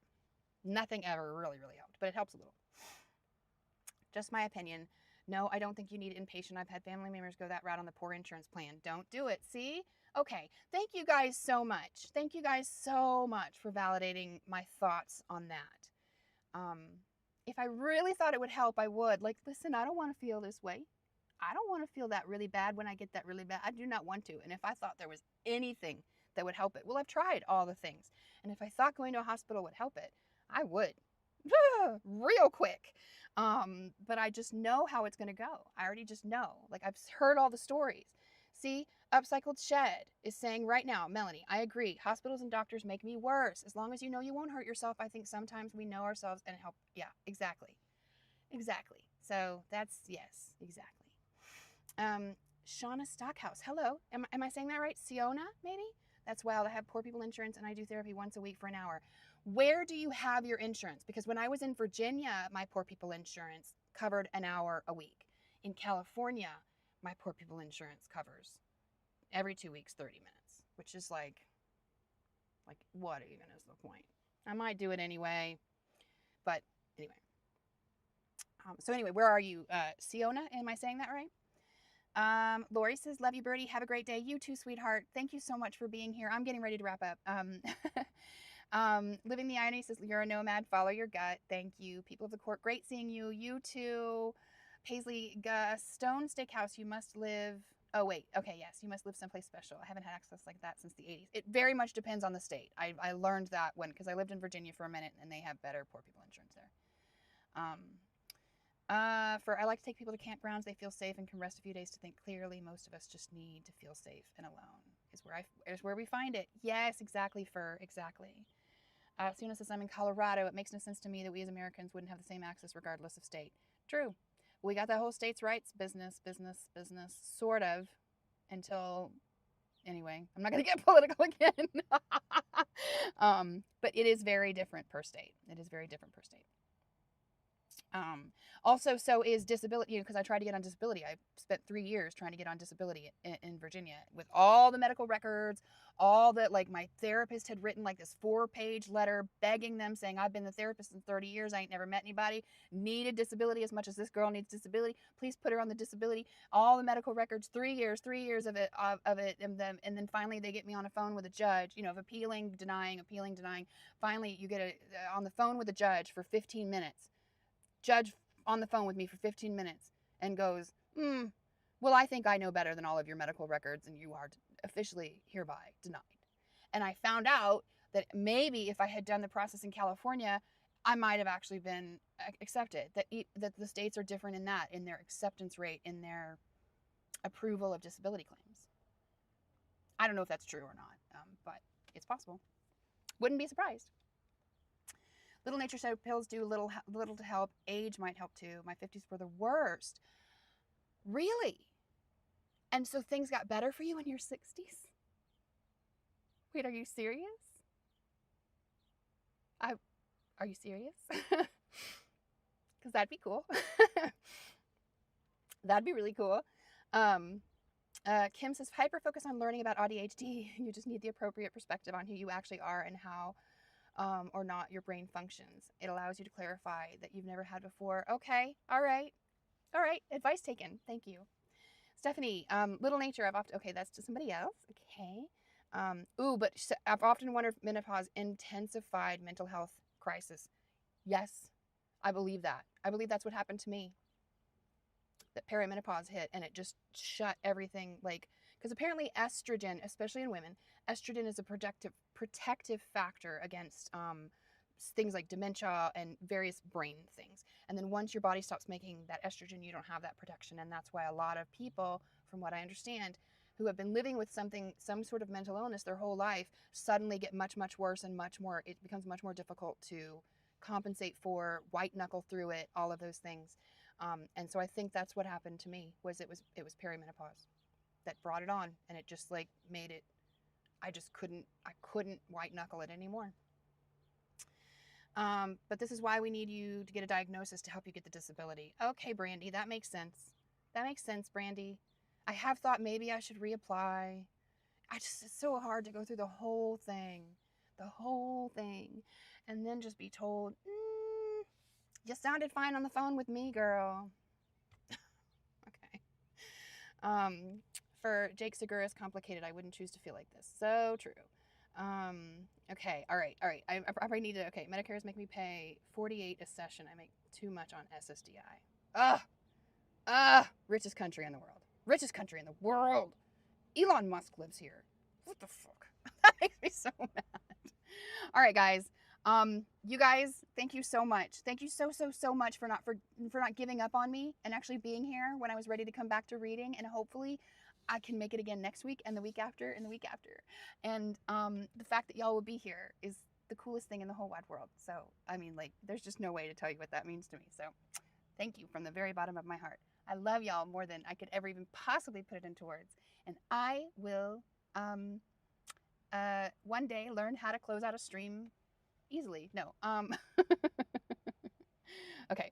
Nothing ever really, really helped, but it helps a little. Just my opinion. No, I don't think you need inpatient. I've had family members go that route on the poor insurance plan. Don't do it. See? Okay. Thank you guys so much. Thank you guys so much for validating my thoughts on that. If I really thought it would help, I would. Like, listen, I don't want to feel this way. I don't want to feel that really bad when I get that really bad. I do not want to. And if I thought there was anything that would help it, well, I've tried all the things. And if I thought going to a hospital would help it, I would. Real quick. But I just know how it's going to go. I already just know. Like, I've heard all the stories. See, Upcycled Shed is saying right now, Melanie, I agree. Hospitals and doctors make me worse. As long as you know you won't hurt yourself, I think sometimes we know ourselves and help. Yeah, exactly. Exactly. So that's, yes, exactly. Shauna Stockhouse. Hello. Am I saying that right? Siona, maybe? That's wild. I have poor people insurance and I do therapy once a week for an hour. Where do you have your insurance? Because when I was in Virginia, my poor people insurance covered an hour a week. In California, my poor people insurance covers every 2 weeks, 30 minutes, which is like what even is the point? I might do it anyway, but anyway. So anyway, where are you? Siona, am I saying that right? Lori says, love you, Birdie. Have a great day. You too, sweetheart. Thank you so much for being here. I'm getting ready to wrap up. Living the Irony says, you're a nomad. Follow your gut. Thank you. People of the court, great seeing you. You too. Paisley, Stone Steakhouse, you must live. Oh, wait. Okay, yes. You must live someplace special. I haven't had access like that since the 80s. It very much depends on the state. I learned that because I lived in Virginia for a minute and they have better poor people insurance there. I like to take people to campgrounds. They feel safe and can rest a few days to think clearly. Most of us just need to feel safe and alone is where we find it. Yes, exactly, Fur. Exactly. Suna says, I'm in Colorado. It makes no sense to me that we as Americans wouldn't have the same access regardless of state. True. We got that whole states' rights business, sort of, until, anyway, I'm not going to get political again. But it is very different per state. It is very different per state. Also, so is disability, because I tried to get on disability. I spent 3 years trying to get on disability in Virginia with all the medical records, all that, like, my therapist had written like this 4-page letter begging them, saying, I've been the therapist in 30 years. I ain't never met anybody, needed disability as much as this girl needs disability. Please put her on the disability. All the medical records, 3 years of it, and then finally they get me on a phone with a judge, of appealing, denying. Finally, you get on the phone with a judge for 15 minutes. Judge on the phone with me for 15 minutes. and goes, well, I think I know better than all of your medical records, and you are officially hereby denied. And I found out that maybe if I had done the process in California, I might have actually been accepted. That the states are different in their acceptance rate, in their approval of disability claims. I don't know if that's true or not, but it's possible. Wouldn't be surprised. Little Nature said pills do little to help. Age might help too. My 50s were the worst. Really? And so things got better for you in your 60s? Wait, are you serious? Are you serious? Because that'd be cool. That'd be really cool. Kim says, hyper focus on learning about ADHD. You just need the appropriate perspective on who you actually are and how or not your brain functions. It allows you to clarify that you've never had before. Okay, all right. Advice taken. Thank you. Stephanie, Little Nature, okay, that's to somebody else. Okay. But I've often wondered if menopause intensified mental health crisis. Yes, I believe that. I believe that's what happened to me. That perimenopause hit and it just shut everything, like, because apparently estrogen, especially in women, estrogen is a protective factor against things like dementia and various brain things. And then once your body stops making that estrogen, you don't have that protection. And that's why a lot of people, from what I understand, who have been living with some sort of mental illness their whole life, suddenly get much, much worse and it becomes much more difficult to compensate for, white knuckle through it, all of those things. And so I think that's what happened to me, was it was perimenopause that brought it on, and it just like made it, I couldn't white knuckle it anymore. But this is why we need you to get a diagnosis to help you get the disability. Okay, Brandy, that makes sense. That makes sense, Brandy. I have thought maybe I should reapply. It's so hard to go through the whole thing, and then just be told, you sounded fine on the phone with me, girl. Okay. For Jake Segura's complicated, I wouldn't choose to feel like this. So true. Okay, all right. I probably need to, okay, Medicare is making me pay $48 a session. I make too much on SSDI. Richest country in the world. Elon Musk lives here. What the fuck? That makes me so mad. All right, guys. You guys, thank you so much. Thank you so much for not giving up on me and actually being here when I was ready to come back to reading, and hopefully I can make it again next week and the week after and the week after. And the fact that y'all will be here is the coolest thing in the whole wide world. So, I mean, like, there's just no way to tell you what that means to me. So, thank you from the very bottom of my heart. I love y'all more than I could ever even possibly put it into words. And I will one day learn how to close out a stream easily. No. Okay.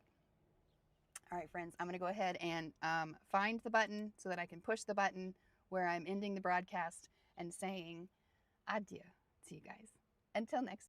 All right, friends, I'm going to go ahead and find the button so that I can push the button where I'm ending the broadcast and saying adieu to you guys. Until next